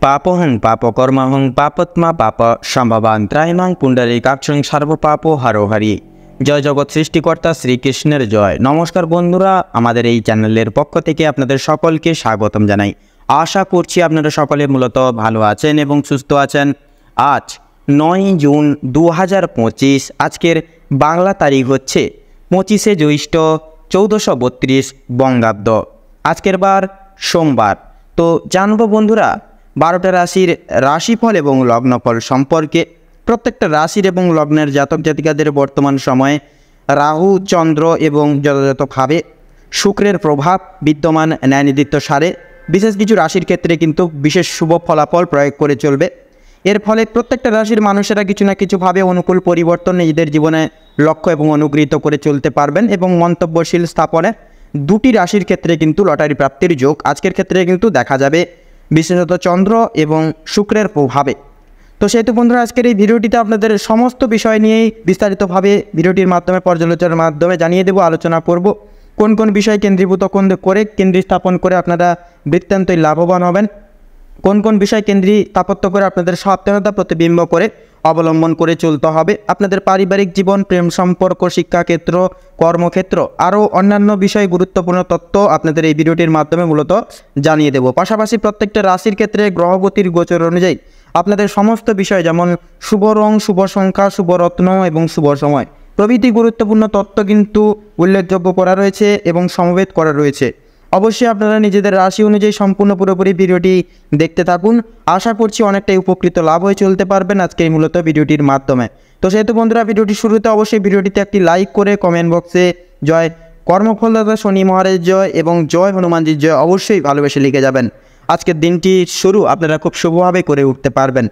পাপহং পাপকর্মহং পাপত্মা পাপ সম্ভবান ত্রাইমাং পুণ্ডরীকাক্ষং সর্বপাপ হারোহারি। জয় জগৎ সৃষ্টিকর্তা শ্রীকৃষ্ণের জয়। নমস্কার বন্ধুরা, আমাদের এই চ্যানেলের পক্ষ থেকে আপনাদের সকলকে স্বাগতম জানাই। আশা করছি আপনারা সকলে মূলত ভালো আছেন এবং সুস্থ আছেন। আজ 9 জুন 2025, আজকের বাংলা তারিখ হচ্ছে 25শে জ্যৈষ্ঠ 1432 বঙ্গাব্দ। আজকের বার সোমবার। তো জানবো বন্ধুরা 12টা রাশির রাশিফল এবং লগ্নফল সম্পর্কে। প্রত্যেকটা রাশির এবং লগ্নের জাতক জাতিকাদের বর্তমান সময়ে রাহু, চন্দ্র এবং যথাযথভাবে শুক্রের প্রভাব বিদ্যমান ন্যায়নির্দিষ্ট সারে বিশেষ কিছু রাশির ক্ষেত্রে কিন্তু বিশেষ শুভ ফলাফল প্রয়োগ করে চলবে। এর ফলে প্রত্যেকটা রাশির মানুষেরা কিছু না কিছুভাবে অনুকূল পরিবর্তন নিজেদের জীবনে লক্ষ্য এবং অনুগৃহীত করে চলতে পারবেন এবং মন্তব্যশীল স্থাপনে দুটি রাশির ক্ষেত্রে কিন্তু লটারি প্রাপ্তির যোগ আজকের ক্ষেত্রে কিন্তু দেখা যাবে, বিশেষত চন্দ্র এবং শুক্রের প্রভাবে। তো সেহেতু বন্ধুরা আজকের এই ভিডিওটিতে আপনাদের সমস্ত বিষয় নিয়েই বিস্তারিতভাবে ভিডিওটির মাধ্যমে পর্যালোচনার মাধ্যমে জানিয়ে দেব, আলোচনা করব কোন কোন বিষয় কেন্দ্রীভূত করে কেন্দ্রী স্থাপন করে আপনারা বৃত্তান্তই লাভবান হবেন, কোন কোন বিষয় কেন্দ্রী স্থাপত্য করে আপনাদের সাবধানতা প্রতিবিম্ব করে অবলম্বন করে চলতে হবে। আপনাদের পারিবারিক জীবন, প্রেম সম্পর্ক, শিক্ষাক্ষেত্র, কর্মক্ষেত্র আরও অন্যান্য বিষয় গুরুত্বপূর্ণ তথ্য আপনাদের এই ভিডিওটির মাধ্যমে মূলত জানিয়ে দেব। পাশাপাশি প্রত্যেকটা রাশির ক্ষেত্রে গ্রহগতির গোচর অনুযায়ী আপনাদের সমস্ত বিষয় যেমন শুভ রং, শুভ সংখ্যা, শুভ রত্ন এবং শুভ সময় প্রভৃতি গুরুত্বপূর্ণ তথ্য কিন্তু উল্লেখযোগ্য করা রয়েছে এবং সমবেত করা রয়েছে। অবশ্যই আপনারা নিজেদের রাশি অনুযায়ী সম্পূর্ণ পুরোপুরি ভিডিওটি দেখতে থাকুন। আশা করছি অনেকটাই উপকৃত লাভ হয়ে চলতে পারবেন আজকে এই মূলত ভিডিওটির মাধ্যমে। তো সেহেতু বন্ধুরা ভিডিওটি শুরুতে অবশ্যই ভিডিওটিতে একটি লাইক করে কমেন্ট বক্সে জয় কর্মফলদাতা শনি মহারাজ জয় এবং জয় হনুমানজির জয় অবশ্যই ভালোবেসে লিখে যাবেন। আজকের দিনটি শুরু আপনারা খুব শুভভাবে করে উঠতে পারবেন।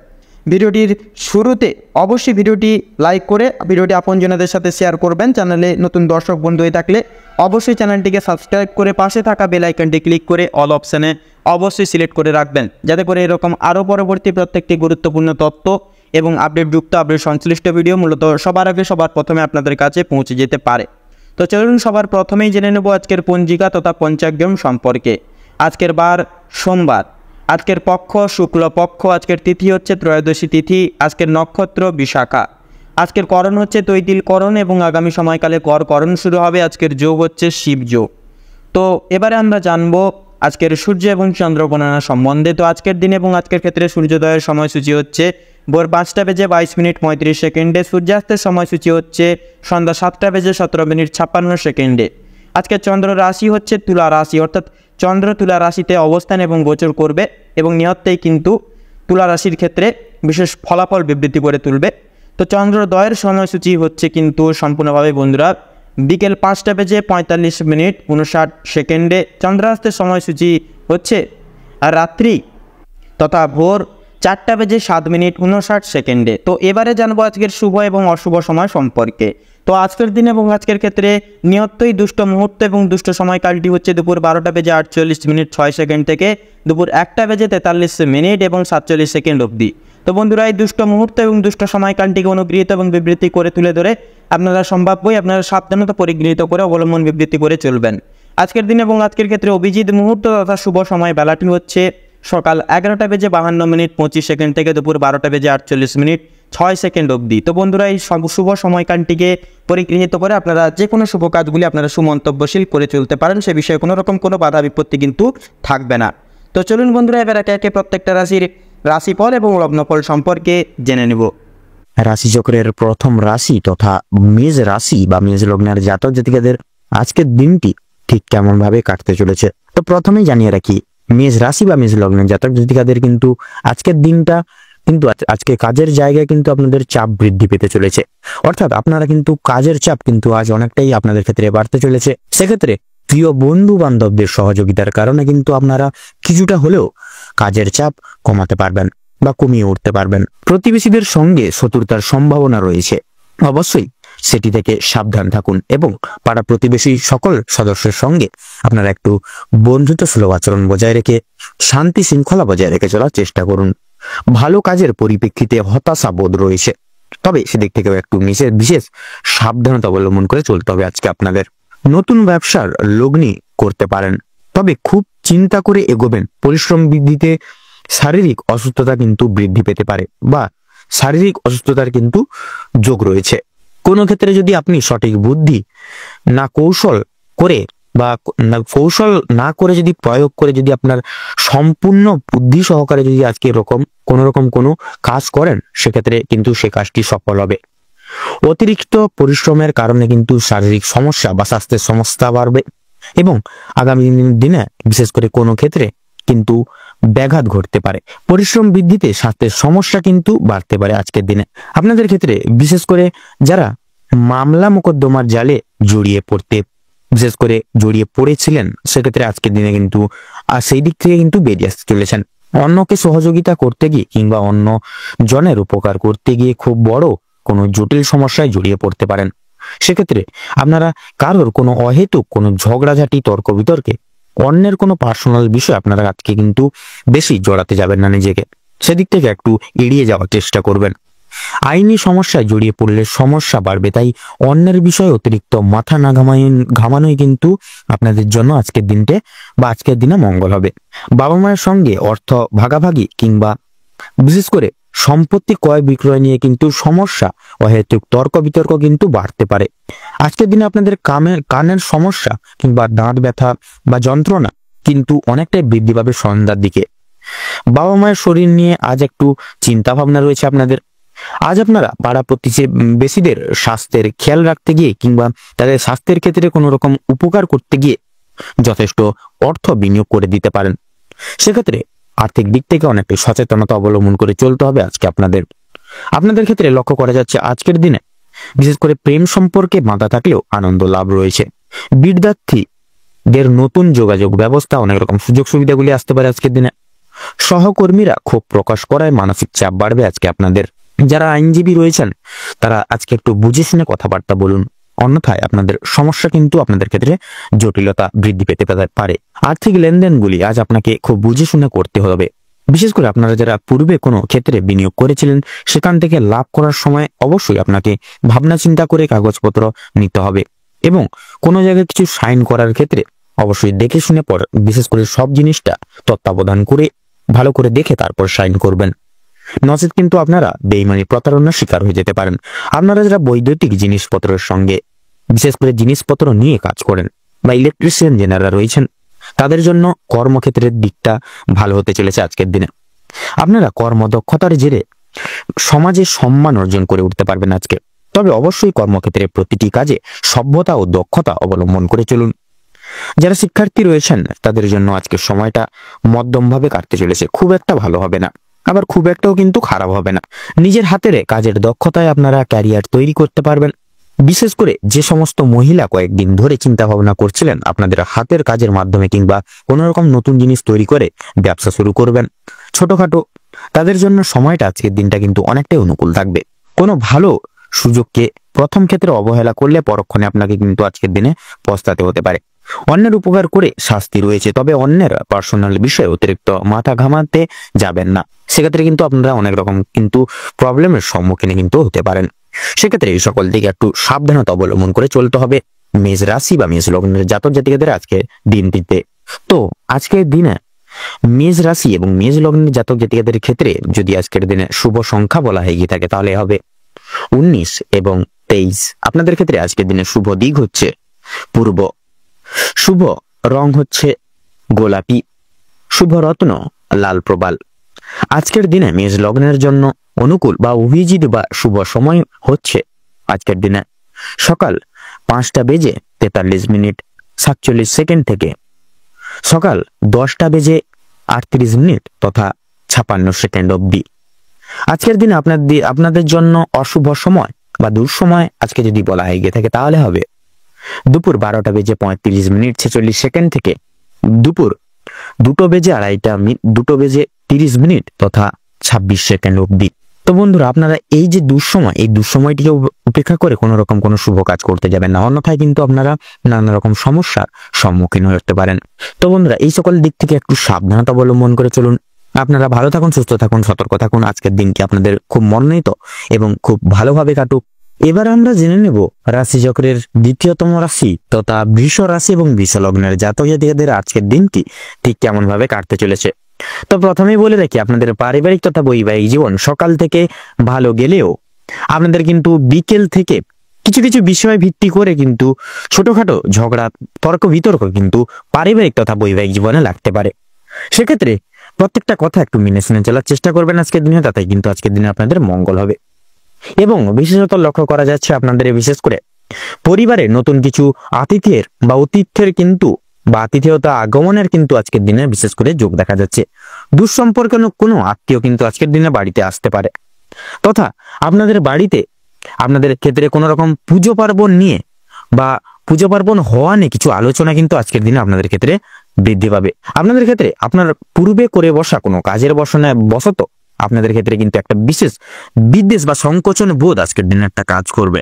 ভিডিওটির শুরুতে অবশ্যই ভিডিওটি লাইক করে ভিডিওটি আপনজনদের সাথে শেয়ার করবেন। চ্যানেলে নতুন দর্শক বন্ধু হয়ে থাকলে অবশ্যই চ্যানেলটিকে সাবস্ক্রাইব করে পাশে থাকা বেল আইকনটি ক্লিক করে অল অপশানে অবশ্যই সিলেক্ট করে রাখবেন, যাতে করে এরকম আরও পরবর্তী প্রত্যেকটি গুরুত্বপূর্ণ তথ্য এবং আপডেটযুক্ত আপডেট সংশ্লিষ্ট ভিডিও মূলত সবার আগে সবার প্রথমে আপনাদের কাছে পৌঁছে যেতে পারে। তো চলুন সবার প্রথমেই জেনে নেব আজকের পঞ্জিকা তথা পঞ্চাগ্রাম সম্পর্কে। আজকের বার সোমবার, আজকের পক্ষ শুক্লপক্ষ, আজকের তিথি হচ্ছে ত্রয়োদশী তিথি, আজকের নক্ষত্র বিশাখা, আজকের করণ হচ্ছে তৈতিল করণ এবং আগামী সময়কালে করণ শুরু হবে। আজকের যোগ হচ্ছে শিব যোগ। তো এবারে আমরা জানবো আজকের সূর্য এবং চন্দ্র গণনা সম্বন্ধে। তো আজকের দিন এবং আজকের ক্ষেত্রে সূর্যোদয়ের সময়সূচি হচ্ছে ভোর 5:22:53, সূর্যাস্তের সময়সূচি হচ্ছে সন্ধ্যা 7:17:56। আজকের চন্দ্র রাশি হচ্ছে তুলা রাশি, অর্থাৎ চন্দ্র তুলা রাশিতে অবস্থান এবং গোচর করবে এবং নিহতেই কিন্তু তুলা রাশির ক্ষেত্রে বিশেষ ফলাফল বিবৃতি করে তুলবে। তো চন্দ্রোদয়ের সময়সূচি হচ্ছে কিন্তু সম্পূর্ণভাবে বন্ধুরা বিকেল 5:59:59। চন্দ্রাস্তের সময়সূচি হচ্ছে রাত্রি তথা ভোর 4:07:59। তো এবারে জানবো আজকের শুভ এবং অশুভ সময় সম্পর্কে। তো আজকের দিন এবং আজকের ক্ষেত্রে নিয়তই দুষ্ট মুহূর্ত এবং দুষ্ট সময়কালটি হচ্ছে দুপুর 12:48:06 থেকে দুপুর 1:43 এবং 47 অবধি। তো বন্ধুরা এই দুষ্ট মুহূর্ত এবং দুষ্ট সময়কালটিকে অনুগৃহীত এবং বিবৃতি করে তুলে ধরে আপনারা সম্ভাব্যই আপনারা সাবধানতা পরিগৃহীত করে অবলম্বন বিবৃতি করে চলবেন। আজকের দিন এবং আজকের ক্ষেত্রে অভিজিৎ মুহূর্ত তথা শুভ সময় বেলাটি হচ্ছে সকাল 11:52:25 থেকে দুপুর 12:48:06 অবধি। তো বন্ধুরা এই শুভ সময়কালটিকে পরিগৃহীত করে আপনারা যে কোনো শুভ কাজগুলি আপনারা সুমন্তব্যশীল করে চলতে পারেন, সে বিষয়ে কোনো রকম কোনো বাধা বিপত্তি কিন্তু থাকবে না। তো চলুন বন্ধুরা এবার একে একে প্রত্যেকটা রাশির রাশিফল এবং লগ্নফল সম্পর্কে জেনে নেব। রাশিচক্রের প্রথম রাশি তথা মেষ রাশি বা মেষ লগ্নের জাতক জাতিকাদের আজকের দিনটি ঠিক কেমন ভাবে কাটতে চলেছে। তো প্রথমেই জানিয়ে রাখি মেষ রাশি বা মেষ লগ্নের জাতক জাতিকাদের কিন্তু আজকের দিনটা কিন্তু আজকে কাজের জায়গায় কিন্তু আপনাদের চাপ বৃদ্ধি পেতে চলেছে, অর্থাৎ আপনারা কিন্তু কাজের চাপ কিন্তু আজ অনেকটাই আপনাদের ক্ষেত্রে বাড়তে চলেছে। সেক্ষেত্রে প্রিয় বন্ধু বান্ধবদের সহযোগিতার কারণে কিন্তু আপনারা কিছুটা হলেও কাজের চাপ কমাতে পারবেন বা কমিয়ে উঠতে পারবেন। প্রতিবেশীদের সঙ্গে শত্রুতার সম্ভাবনা রয়েছে, অবশ্যই সেটি থেকে সাবধান থাকুন এবং পাড়া প্রতিবেশী সকল সদস্যের সঙ্গে আপনারা একটু বন্ধুত্ব সুলভ আচরণ বজায় রেখে শান্তি শৃঙ্খলা বজায় রেখে চলার চেষ্টা করুন। ভালো কাজের পরিপ্রেক্ষিতে হতাশা বোধ রয়েছে, তবে সেদিক থেকেও একটু বিশেষ সাবধানতা অবলম্বন করে চলতে হবে আজকে আপনাদের। নতুন ব্যবসার লগ্নি করতে পারেন, তবে খুব চিন্তা করে এগোবেন। পরিশ্রম বৃদ্ধিতে শারীরিক অসুস্থতা কিন্তু বৃদ্ধি পেতে পারে বা শারীরিক অসুস্থতার কিন্তু যোগ রয়েছে। কোনো ক্ষেত্রে যদি আপনি সঠিক বুদ্ধি না কৌশল করে বা কৌশল না করে যদি প্রয়োগ করে যদি আপনার সম্পূর্ণ বুদ্ধি সহকারে যদি আজকে এরকম কোনো কাজ করেন, সেক্ষেত্রে কিন্তু সে কাজটি সফল হবে। অতিরিক্ত পরিশ্রমের কারণে কিন্তু শারীরিক সমস্যা বা স্বাস্থ্যের সমস্যা বাড়বে এবং আগামী দিনে বিশেষ করে কোনো ক্ষেত্রে কিন্তু ব্যাঘাত ঘটতে পারে। পরিশ্রম বৃদ্ধিতে স্বাস্থ্যের সমস্যা কিন্তু বাড়তে পারে আজকের দিনে। আপনাদের ক্ষেত্রে বিশেষ করে যারা মামলা মোকদ্দমার জালে বিশেষ করে জড়িয়ে পড়েছিলেন, সেক্ষেত্রে আজকের দিনে কিন্তু সেই দিক থেকে কিন্তু বেরিয়ে আসতে চলেছেন। অন্যকে সহযোগিতা করতে গিয়ে কিংবা অন্য জনের উপকার করতে গিয়ে খুব বড় কোনো জটিল সমস্যায় জড়িয়ে পড়তে পারেন। সেক্ষেত্রে আপনারা কারোর কোনো অহেতুক কোনো ঝগড়াঝাটি তর্ক বিতর্কে অন্যের কোনো পার্সোনাল বিষয় আপনারা আজকে কিন্তু বেশি জড়াতে যাবেন না নিজেকে, সেদিক থেকে একটু এড়িয়ে যাওয়ার চেষ্টা করবেন। আইনি সমস্যায় জড়িয়ে পড়লে সমস্যা বাড়বে, তাই অন্যের বিষয়ে অতিরিক্ত মাথা না ঘামানোই কিন্তু আপনাদের জন্য আজকের দিনে মঙ্গল হবে। বাবা মায়ের সঙ্গে অর্থ ভাগাভাগি কিংবা বিশেষ করে সম্পত্তি ক্রয় বিক্রয় নিয়ে কিন্তু সমস্যা, অহেতুক তর্ক বিতর্ক কিন্তু বাড়তে পারে। আজকের দিনে আপনাদের কানের সমস্যা কিংবা দাঁত ব্যথা বা যন্ত্রণা কিন্তু অনেকটাই বৃদ্ধি পাবে সন্ধ্যার দিকে। বাবা মায়ের শরীর নিয়ে আজ একটু চিন্তা ভাবনা রয়েছে আপনাদের। আজ আপনারা পাড়া প্রতিবেশীদের স্বাস্থ্যের খেয়াল রাখতে গিয়ে কিংবা তাদের স্বাস্থ্যের ক্ষেত্রে কোনো রকম উপকার করতে গিয়ে যথেষ্ট অর্থ বিনিয়োগ করে দিতে পারেন। সেক্ষেত্রে আর্থিক দিক থেকে অনেকটাই সচেতনতা অবলম্বন করে চলতে হবে আজকে আপনাদের ক্ষেত্রে লক্ষ্য করা যাচ্ছে আজকের দিনে বিশেষ করে প্রেম সম্পর্কে বাধা থাকলেও আনন্দ লাভ রয়েছে। বিদ্যার্থীদের নতুন যোগাযোগ ব্যবস্থা, অনেক রকম সুযোগ সুবিধাগুলি আসতে পারে আজকের দিনে। সহকর্মীরা ক্ষোভ প্রকাশ করায় মানসিক চাপ বাড়বে আজকে আপনাদের। যারা আইনজীবী রয়েছেন তারা আজকে একটু বুঝে শুনে কথাবার্তা বলুন, অন্যথায় আপনাদের সমস্যা কিন্তু আপনাদের ক্ষেত্রে জটিলতা বৃদ্ধি পেতে পারে। আর্থিক লেনদেনগুলি আজ আপনাকে খুব বুঝে শুনে করতে হবে। বিশেষ করে আপনারা যারা পূর্বে কোনো ক্ষেত্রে বিনিয়োগ করেছিলেন, সেখান থেকে লাভ করার সময় অবশ্যই আপনাকে ভাবনা চিন্তা করে কাগজপত্র নিতে হবে এবং কোনো জায়গায় কিছু সাইন করার ক্ষেত্রে অবশ্যই দেখে শুনে বিশেষ করে সব জিনিসটা তত্ত্বাবধান করে ভালো করে দেখে তারপর সাইন করবেন, নচেত কিন্তু আপনারা বেইমানি প্রতারণার শিকার হয়ে যেতে পারেন। আপনারা যারা বৈদ্যুতিক জিনিসপত্রের সঙ্গে বিশেষ করে জিনিসপত্র নিয়ে কাজ করেন বা ইলেকট্রিশিয়ান যারা রয়েছেন, তাদের জন্য কর্মক্ষেত্রের দিকটা ভালো হতে চলেছে আজকের দিনে। আপনারা কর্মদক্ষতার জেরে সমাজে সম্মান অর্জন করে উঠতে পারবেন আজকে। তবে অবশ্যই কর্মক্ষেত্রে প্রতিটি কাজে সভ্যতা ও দক্ষতা অবলম্বন করে চলুন। যারা শিক্ষার্থী রয়েছেন তাদের জন্য আজকের সময়টা মধ্যমভাবে কাটতে চলেছে, খুব একটা ভালো হবে না, আবার খুব একটাও কিন্তু খারাপ হবে না। নিজের হাতের কাজের দক্ষতায় আপনারা ক্যারিয়ার তৈরি করতে পারবেন। বিশেষ করে যে সমস্ত মহিলা কয়েকদিন ধরে চিন্তা ভাবনা করছিলেন আপনাদের হাতের কাজের মাধ্যমে কিংবা কোনো রকম নতুন জিনিস তৈরি করে ব্যবসা শুরু করবেন ছোটখাটো, তাদের জন্য সময়টা আজকের দিনটা কিন্তু অনেকটাই অনুকূল থাকবে। কোনো ভালো সুযোগকে প্রথম ক্ষেত্রে অবহেলা করলে পরক্ষণে আপনাকে কিন্তু আজকের দিনে পস্তাতে হতে পারে। অন্যের উপকার করে শাস্তি রয়েছে, তবে অন্যের পার্সোনাল বিষয়ে অতিরিক্ত মাথা ঘামাতে যাবেন না, সেক্ষেত্রে কিন্তু আপনারা অনেক রকম কিন্তু প্রবলেমের সম্মুখীন কিন্তু হতে পারেন। সেক্ষেত্রে এই সকল দিকে একটু সাবধানতা অবলম্বন করে চলতে হবে মেষ রাশি বা মেষ লগ্নের জাতক জাতিকাদের আজকে দিনটিতে। তো আজকের দিনে মেষ রাশি এবং মেষ লগ্নের জাতক জাতিকাদের ক্ষেত্রে যদি আজকের দিনে শুভ সংখ্যা বলা হয়ে গিয়ে থাকে তাহলে হবে 19 এবং 23। আপনাদের ক্ষেত্রে আজকের দিনে শুভ দিক হচ্ছে পূর্ব, শুভ রং হচ্ছে গোলাপি, শুভ রত্ন লাল প্রবাল। আজকের দিনে মেষ লগ্নের জন্য অনুকূল বা অভিজিৎ বা শুভ সময় হচ্ছে আজকের দিনে সকাল 5:43:47 থেকে সকাল 10:38 তথা 56 অবধি। আজকের দিনে আপনাদের জন্য অশুভ সময় বা দুঃসময় আজকে যদি বলা হয়ে গিয়ে থাকে তাহলে হবে দুপুর 12:35:46 থেকে দুপুর 2:30 তথা 26 অবধি। তো বন্ধুরা, আপনারা এই যে এই দুঃসময়টিকে উপেক্ষা করে কোনো রকম কোনো শুভ কাজ করতে যাবেন না, অন্যথায় কিন্তু আপনারা নানা রকম সমস্যার সম্মুখীন হয়ে উঠতে পারেন। তো বন্ধুরা, এই সকল দিক থেকে একটু সাবধানতা অবলম্বন করে চলুন। আপনারা ভালো থাকুন, সুস্থ থাকুন, সতর্ক থাকুন। আজকের দিনটি আপনাদের খুব মনোনীত এবং খুব ভালোভাবে কাটুক। এবার আমরা জেনে নেব রাশিচক্রের দ্বিতীয়তম রাশি তথা বৃষ রাশি এবং বৃষ লগ্নের জাতক জাতিকাদের আজকের দিনটি ঠিক কেমন ভাবে কাটতে চলেছে। তো প্রথমেই বলে রাখি, আপনাদের পারিবারিক তথা বৈবাহিক জীবন সকাল থেকে ভালো গেলেও আপনাদের কিন্তু বিকেল থেকে কিছু কিছু বিষয় ভিত্তি করে কিন্তু ছোটখাটো ঝগড়া, তর্ক বিতর্ক কিন্তু পারিবারিক তথা বৈবাহিক জীবনে লাগতে পারে। সেক্ষেত্রে প্রত্যেকটা কথা একটু মেনে শুনে চলার চেষ্টা করবেন আজকের দিনে, তাতে কিন্তু আজকের দিনে আপনাদের মঙ্গল হবে। এবং বিশেষত লক্ষ্য করা যাচ্ছে আপনাদের বিশেষ করে পরিবারে নতুন কিছু আতিথ্যের বা অতিথ্যের কিন্তু বা আতিথেয়তা আগমনের কিন্তু আজকের দিনে বিশেষ করে যোগ দেখা যাচ্ছে। দুঃসম্পর্কের কোনো আত্মীয় কিন্তু আজকের দিনে বাড়িতে আসতে পারে, তথা আপনাদের বাড়িতে আপনাদের ক্ষেত্রে কোনো রকম পুজো পার্বণ নিয়ে বা পুজো পার্বণ হওয়া নিয়ে কিছু আলোচনা কিন্তু আজকের দিনে আপনাদের ক্ষেত্রে বৃদ্ধি পাবে। আপনাদের ক্ষেত্রে আপনার পূর্বে করে বসা কোনো কাজের বশত আপনাদের ক্ষেত্রে কিন্তু একটা বিশেষ বিদ্বেষ বা সংকোচন বোধ আজকের দিনে একটা কাজ করবে।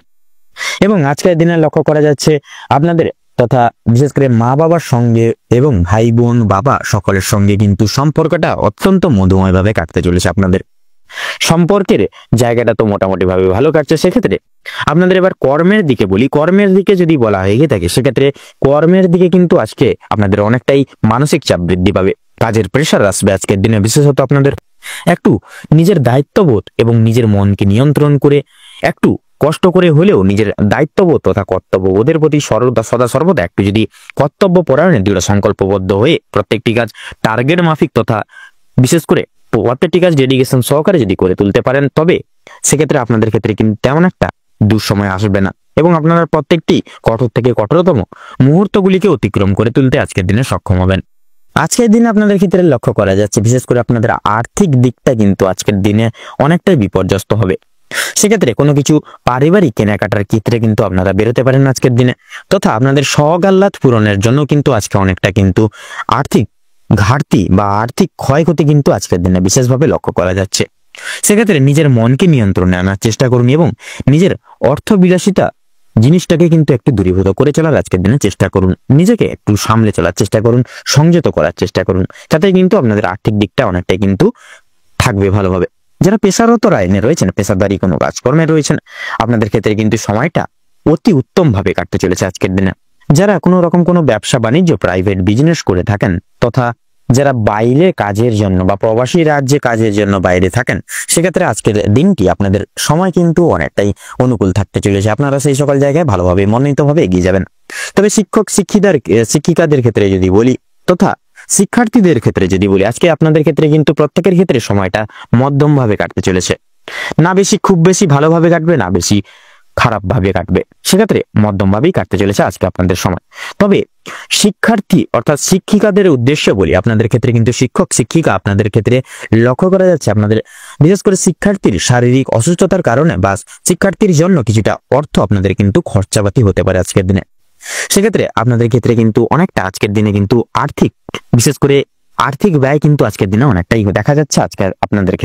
এবং আজকের দিনে লক্ষ্য করা যাচ্ছে আপনাদের তথা বিশেষ করে মা বাবার সঙ্গে এবং ভাই বোন বাবা সকলের সঙ্গে কিন্তু সম্পর্কটা অত্যন্ত মধুময় ভাবে কাটতে চলেছে। আপনাদের সম্পর্কের জায়গাটা তো মোটামুটি ভাবে ভালো কাটছে। সেক্ষেত্রে আপনাদের এবার কর্মের দিকে বলি, কর্মের দিকে যদি বলা হয়ে থাকে সেক্ষেত্রে কর্মের দিকে কিন্তু আজকে আপনাদের অনেকটাই মানসিক চাপ বৃদ্ধি পাবে, কাজের প্রেশার আসবে আজকের দিনে। বিশেষত আপনাদের একটু নিজের দায়িত্ববোধ এবং নিজের মনকে নিয়ন্ত্রণ করে একটু কষ্ট করে হলেও নিজের দায়িত্ববোধ তথা কর্তব্যবোধের প্রতি সদা সর্বদা একটু যদি কর্তব্য পরায়ণে দৃঢ় সংকল্পবদ্ধ হয়ে প্রত্যেকটি কাজ টার্গেট মাফিক তথা বিশেষ করে প্রত্যেকটি কাজ ডেডিকেশন সহকারে যদি করে তুলতে পারেন, তবে সেক্ষেত্রে আপনাদের ক্ষেত্রে কিন্তু তেমন একটা দুঃসময় আসবে না এবং আপনারা প্রত্যেকটি কঠোর থেকে কঠোরতম মুহূর্তগুলিকে অতিক্রম করে তুলতে আজকের দিনে সক্ষম হবেন। আজকের দিনে আপনাদের ক্ষেত্রে লক্ষ্য করা যাচ্ছে বিশেষ করে আপনাদের আর্থিক দিকটা কিন্তু আজকের দিনে অনেকটাই বিপর্যস্ত হবে। সেক্ষেত্রে কোনো কিছু পারিবারিক কেনাকাটার ক্ষেত্রে কিন্তু আপনারা বেরোতে পারেন আজকের দিনে, তথা আপনাদের শখ আহ্লাদ পূরণের জন্য কিন্তু আজকে অনেকটা কিন্তু আর্থিক ঘাটতি বা আর্থিক ক্ষয়ক্ষতি কিন্তু আজকের দিনে বিশেষভাবে লক্ষ্য করা যাচ্ছে। সেক্ষেত্রে নিজের মনকে নিয়ন্ত্রণে আনার চেষ্টা করুন এবং নিজের অর্থবিলাসিতা জিনিসটাকে কিন্তু একটু দূরীভূত করে চলার আজকের দিনে চেষ্টা করুন, নিজেকে একটু সামলে চলার চেষ্টা করুন, সংযত করার চেষ্টা করুন, তাতে কিন্তু আপনাদের আর্থিক দিকটা অনেকটাই কিন্তু থাকবে ভালোভাবে। যারা পেশারত লাইনে রয়েছেন, পেশাদারি কোনো কাজকর্মে রয়েছেন, আপনাদের ক্ষেত্রে কিন্তু সময়টা অতি উত্তম ভাবে কাটতে চলেছে আজকের দিনে। যারা কোনো রকম কোনো ব্যবসা বাণিজ্য প্রাইভেট বিজনেস করে থাকেন তথা যারা বাইরে কাজের জন্য বা প্রবাসী রাজ্যে কাজের জন্য বাইরে থাকেন, সেক্ষেত্রে আজকের দিনটি আপনাদের সময় কিন্তু অনেকটাই অনুকূল থাকতে চলেছে। আপনারা সেই সকল জায়গায় ভালোভাবে মনোনীতভাবে এগিয়ে যাবেন। তবে শিক্ষিকাদের ক্ষেত্রে যদি বলি তথা শিক্ষার্থীদের ক্ষেত্রে যদি বলি, আজকে আপনাদের ক্ষেত্রে কিন্তু প্রত্যেকের ক্ষেত্রে সময়টা মধ্যম ভাবে কাটতে চলেছে। না বেশি খুব বেশি ভালোভাবে কাটবে, না বেশি খারাপ ভাবে কাটবে, সেক্ষেত্রে মধ্যম ভাবেই কাটতে চলেছে আজকে আপনাদের সময়। তবে শিক্ষার্থী অর্থাৎ শিক্ষিকাদের উদ্দেশ্যে বলি, আপনাদের ক্ষেত্রে কিন্তু শিক্ষক শিক্ষিকা আপনাদের ক্ষেত্রে লক্ষ্য করা যাচ্ছে আপনাদের বিশেষ করে শিক্ষার্থীর শারীরিক অসুস্থতার কারণে বা শিক্ষার্থীর জন্য কিছুটা অর্থ আপনাদের কিন্তু খরচাপাতি হতে পারে আজকের দিনে। সেক্ষেত্রে আপনাদের ক্ষেত্রে কিন্তু অনেকটা আজকের দিনে কিন্তু বিশেষ করে আর্থিক ব্যয় কিন্তু আজকের দিনে অনেকটাই দেখা যাচ্ছে আজকের আপনাদের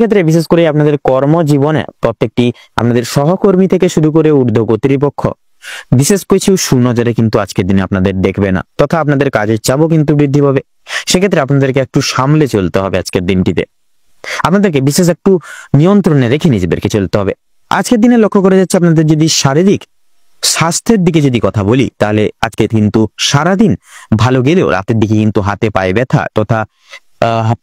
ক্ষেত্রে বিশেষ করে আপনাদের কর্মজীবনে প্রত্যেকটি আপনাদের সহকর্মী থেকে শুরু করে ঊর্ধ্ব কর্তৃপক্ষ বিশেষ কিছু সুনজরে কিন্তু আজকের দিনে আপনাদের দেখবে না, তথা আপনাদের কাজের চাপও কিন্তু বৃদ্ধি পাবে। সেক্ষেত্রে আপনাদেরকে একটু সামলে চলতে হবে আজকের দিনটিতে, আপনাদেরকে বিশেষ একটু নিয়ন্ত্রণে রেখে নিজেদেরকে চলতে হবে। আজকের দিনে লক্ষ্য করা যাচ্ছে আপনাদের যদি শারীরিক স্বাস্থ্যের দিকে যদি কথা বলি, তাহলে আজকে কিন্তু সারাদিন ভালো গেলেও রাতের দিকে কিন্তু হাতে পায়ে ব্যথা তথা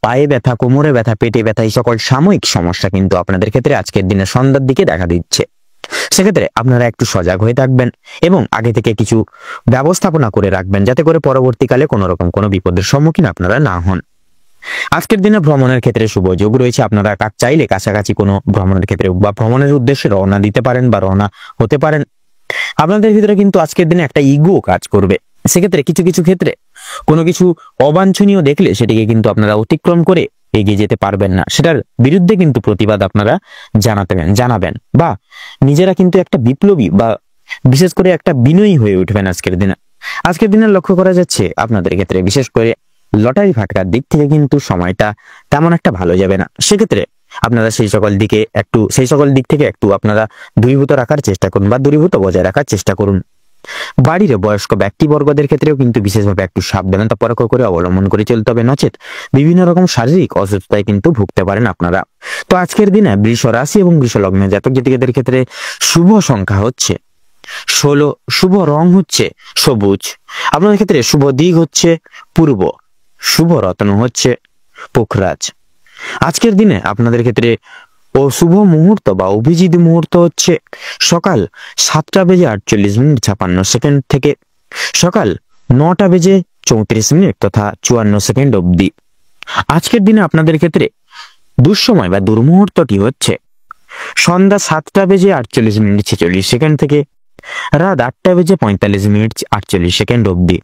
পায়ে ব্যথা, কোমরে ব্যথা, পেটে ব্যথা এই সকল সাময়িক সমস্যা কিন্তু আপনাদের ক্ষেত্রে আজকের দিনে সন্ধ্যার দিকে দেখা দিচ্ছে। সেক্ষেত্রে আপনারা একটু সজাগ হয়ে থাকবেন এবং আগে থেকে কিছু ব্যবস্থাপনা করে রাখবেন, যাতে করে পরবর্তীকালে কোনো রকম কোনো বিপদের সম্মুখীন আপনারা না হন। আজকের দিনে ভ্রমণের ক্ষেত্রে শুভ যোগ রয়েছে। আপনারা চাইলে কাছাকাছি কোনো ভ্রমণের ক্ষেত্রে বা ভ্রমণের উদ্দেশ্যে রওনা দিতে পারেন বা রওনা হতে পারেন। আপনাদের ভিতরে কিন্তু আজকের দিনে একটা ইগো কাজ করবে। সেক্ষেত্রে কিছু কিছু ক্ষেত্রে কোনো কিছু অবাঞ্ছনীয় দেখলে সেটিকে কিন্তু আপনারা অতিক্রম করে এগিয়ে যেতে পারবেন না, সেটার বিরুদ্ধে কিন্তু প্রতিবাদ আপনারা জানাবেন বা নিজেরা কিন্তু একটা বিপ্লবী বা বিশেষ করে একটা বিনয়ী হয়ে উঠবেন আজকের দিনে লক্ষ্য করা যাচ্ছে আপনাদের ক্ষেত্রে বিশেষ করে লটারি ফাটকার দিক থেকে কিন্তু সময়টা তেমন একটা ভালো যাবে না। সেক্ষেত্রে আপনারা সেই সকল দিক থেকে একটু আপনারা দূরীভূত রাখার চেষ্টা করুন বা দূরীভূত বজায় রাখার চেষ্টা করুন। বাড়ির বয়স্ক ব্যক্তিবর্গদের ক্ষেত্রেও কিন্তু বিশেষভাবে একটু সাবধানতা পরখ করে অবলম্বন করে চলতে হবে, নচেত বিভিন্ন রকম শারীরিক অসুস্থতায় কিন্তু ভুগতে পারেন আপনারা। তো আজকের দিনে বৃষ রাশি এবং বৃষ লগ্নের জাতক জাতিকাদের ক্ষেত্রে শুভ সংখ্যা হচ্ছে 16, শুভ রং হচ্ছে সবুজ, আপনাদের ক্ষেত্রে শুভ দিক হচ্ছে পূর্ব, শুভ রত্ন হচ্ছে পোখরাজ। আজকের দিনে আপনাদের ক্ষেত্রে ও শুভ মুহূর্ত বা অভিজিৎ মুহূর্ত হচ্ছে সকাল 7:48:56 থেকে সকাল 9:34 তথা 54 অবধি। আজকের দিনে আপনাদের ক্ষেত্রে দুঃসময় বা দুর্মুহূর্তটি হচ্ছে সন্ধ্যা 7:48:46 থেকে রাত 8:45:48 অবধি।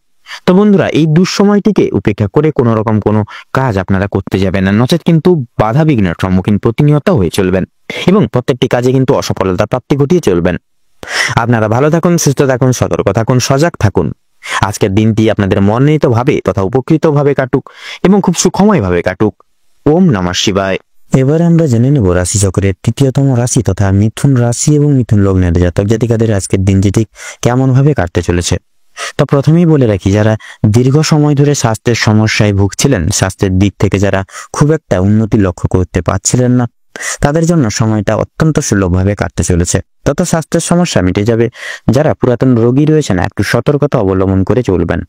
তো বন্ধুরা, এই দুঃসময়টিকে উপেক্ষা করে কোনো রকম কোনো কাজ আপনারা করতে যাবেন না, নচেত কিন্তু বাধা বিঘ্নের সম্মুখীন প্রতিনিয়ত হয়ে চলবেন এবং প্রত্যেকটি কাজে কিন্তু অসফলতা প্রাপ্তি ঘটিয়ে চলবেন। আপনারা ভালো থাকুন, সুস্থ থাকুন, সতর্ক থাকুন, সজাগ থাকুন। আজকের দিনটি আপনাদের মনোনীত ভাবে তথা উপকৃত ভাবে কাটুক এবং খুব সুখময় ভাবে কাটুক। ওম নমঃ শিবায়। এবারে আমরা জেনে নেব রাশি চক্রের তৃতীয়তম রাশি তথা মিথুন রাশি এবং মিথুন লগ্নের জাতক জাতিকাদের আজকের দিনটি ঠিক কেমন ভাবে কাটতে চলেছে। তো প্রথমেই বলে রাখি, যারা দীর্ঘ সময় ধরে স্বাস্থ্যের সমস্যায় ভুগছিলেন, স্বাস্থ্যের দিক থেকে যারা খুব একটা উন্নতি লক্ষ্য করতে পারছিলেন না, তাদের জন্য সময়টা অত্যন্ত সুলভভাবে কাটতে চলেছে তথা স্বাস্থ্যের সমস্যা মিটে যাবে। যারা পুরাতন রোগী রয়েছেন, একটু সতর্কতা অবলম্বন করে চলবেন।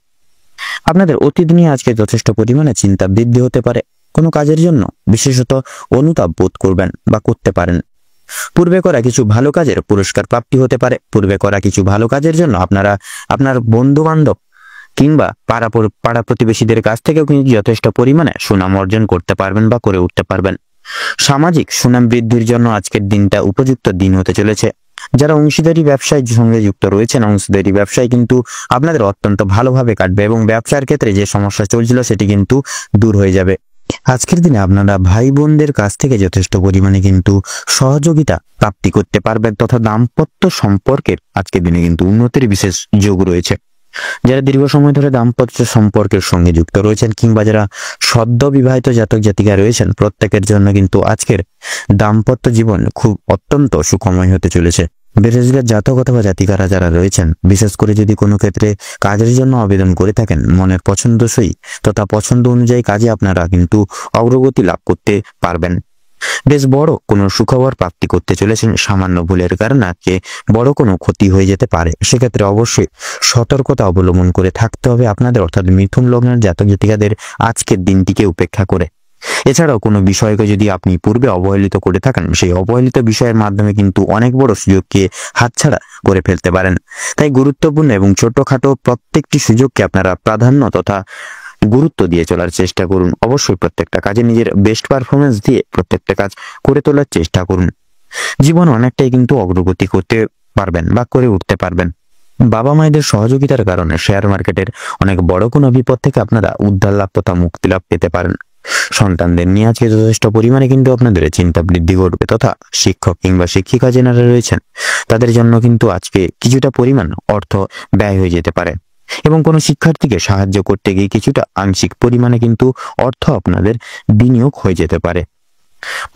আপনাদের অতীত নিয়ে আজকে যথেষ্ট পরিমাণে চিন্তা বৃদ্ধি হতে পারে। কোনো কাজের জন্য বিশেষত অনুতাপ বোধ করবেন বা করতে পারেন। পূর্বে করা কিছু ভালো কাজের পুরস্কার প্রাপ্তি হতে পারে। পূর্বে করা কিছু ভালো কাজের জন্য আপনারা আপনার বন্ধু বান্ধব কিংবা পাড়া প্রতিবেশীদের কাছ থেকেও কিন্তু যথেষ্ট পরিমাণে সুনাম অর্জন করতে পারবেন বা করে উঠতে পারবেন। সামাজিক সুনাম বৃদ্ধির জন্য আজকের দিনটা উপযুক্ত দিন হতে চলেছে। যারা অংশীদারি ব্যবসায় সঙ্গে যুক্ত রয়েছেন, অংশীদারি ব্যবসায় কিন্তু আপনাদের অত্যন্ত ভালোভাবে কাটবে এবং ব্যবসার ক্ষেত্রে যে সমস্যা চলছিল সেটি কিন্তু দূর হয়ে যাবে। আজকের দিনে আপনারা ভাই বোনদের কাছ থেকে যথেষ্ট পরিমাণে কিন্তু সহযোগিতা প্রাপ্তি করতে পারবেন তথা দাম্পত্য সম্পর্কের আজকের দিনে কিন্তু উন্নতির বিশেষ যোগ রয়েছে। যারা দীর্ঘ সময় ধরে দাম্পত্য সম্পর্কের সঙ্গে যুক্ত রয়েছেন কিংবা যারা সদ্য বিবাহিত জাতক জাতিকা রয়েছেন, প্রত্যেকের জন্য কিন্তু আজকের দাম্পত্য জীবন খুব অত্যন্ত সুখময় হতে চলেছে। বেরোজগার জাতক অথবা জাতিকারা যারা রয়েছেন, বিশেষ করে যদি কোনো ক্ষেত্রে কাজের জন্য আবেদন করে থাকেন, মনের পছন্দসই তথা পছন্দ অনুযায়ী কাজে আপনারা কিন্তু অগ্রগতি লাভ করতে পারবেন। বেশ বড় কোনো সুখবর প্রাপ্তি করতে চলেছেন। সামান্য ভুলের কারণে আজকে বড় কোনো ক্ষতি হয়ে যেতে পারে। সেক্ষেত্রে অবশ্যই সতর্কতা অবলম্বন করে থাকতে হবে আপনাদের, অর্থাৎ মিথুন লগ্নের জাতক জাতিকাদের আজকের দিনটিকে উপেক্ষা করে। এছাড়াও কোনো বিষয়কে যদি আপনি পূর্বে অবহেলিত করে থাকেন, সেই অবহেলিত বিষয়ের মাধ্যমে কিন্তু অনেক বড় সুযোগকে হাতছাড়া করে ফেলতে পারেন। তাই গুরুত্বপূর্ণ এবং ছোটখাটো প্রত্যেকটি সুযোগকে আপনারা প্রাধান্য তথা গুরুত্ব দিয়ে চলার চেষ্টা করুন। অবশ্যই প্রত্যেকটা কাজে নিজের বেস্ট পারফরমেন্স দিয়ে প্রত্যেকটা কাজ করে তোলার চেষ্টা করুন। জীবন অনেকটাই কিন্তু অগ্রগতি করতে পারবেন বা করে উঠতে পারবেন। বাবা মায়েদের সহযোগিতার কারণে শেয়ার মার্কেটের অনেক বড় কোনো বিপদ থেকে আপনারা উদ্ধার লাভ তথা মুক্তি লাভ পেতে পারেন। সন্তানদের নিয়ে আজকে যথেষ্ট পরিমাণে কিন্তু আপনাদের চিন্তা বৃদ্ধি ঘটবে তথা শিক্ষক কিংবা শিক্ষিকা যারা রয়েছেন, তাদের জন্য কিন্তু আজকে কিছুটা পরিমাণ অর্থ ব্যয় হয়ে যেতে পারে এবং কোনো শিক্ষার্থীকে সাহায্য করতে গিয়ে কিছুটা আংশিক পরিমাণে কিন্তু অর্থ আপনাদের বিনিয়োগ হয়ে যেতে পারে।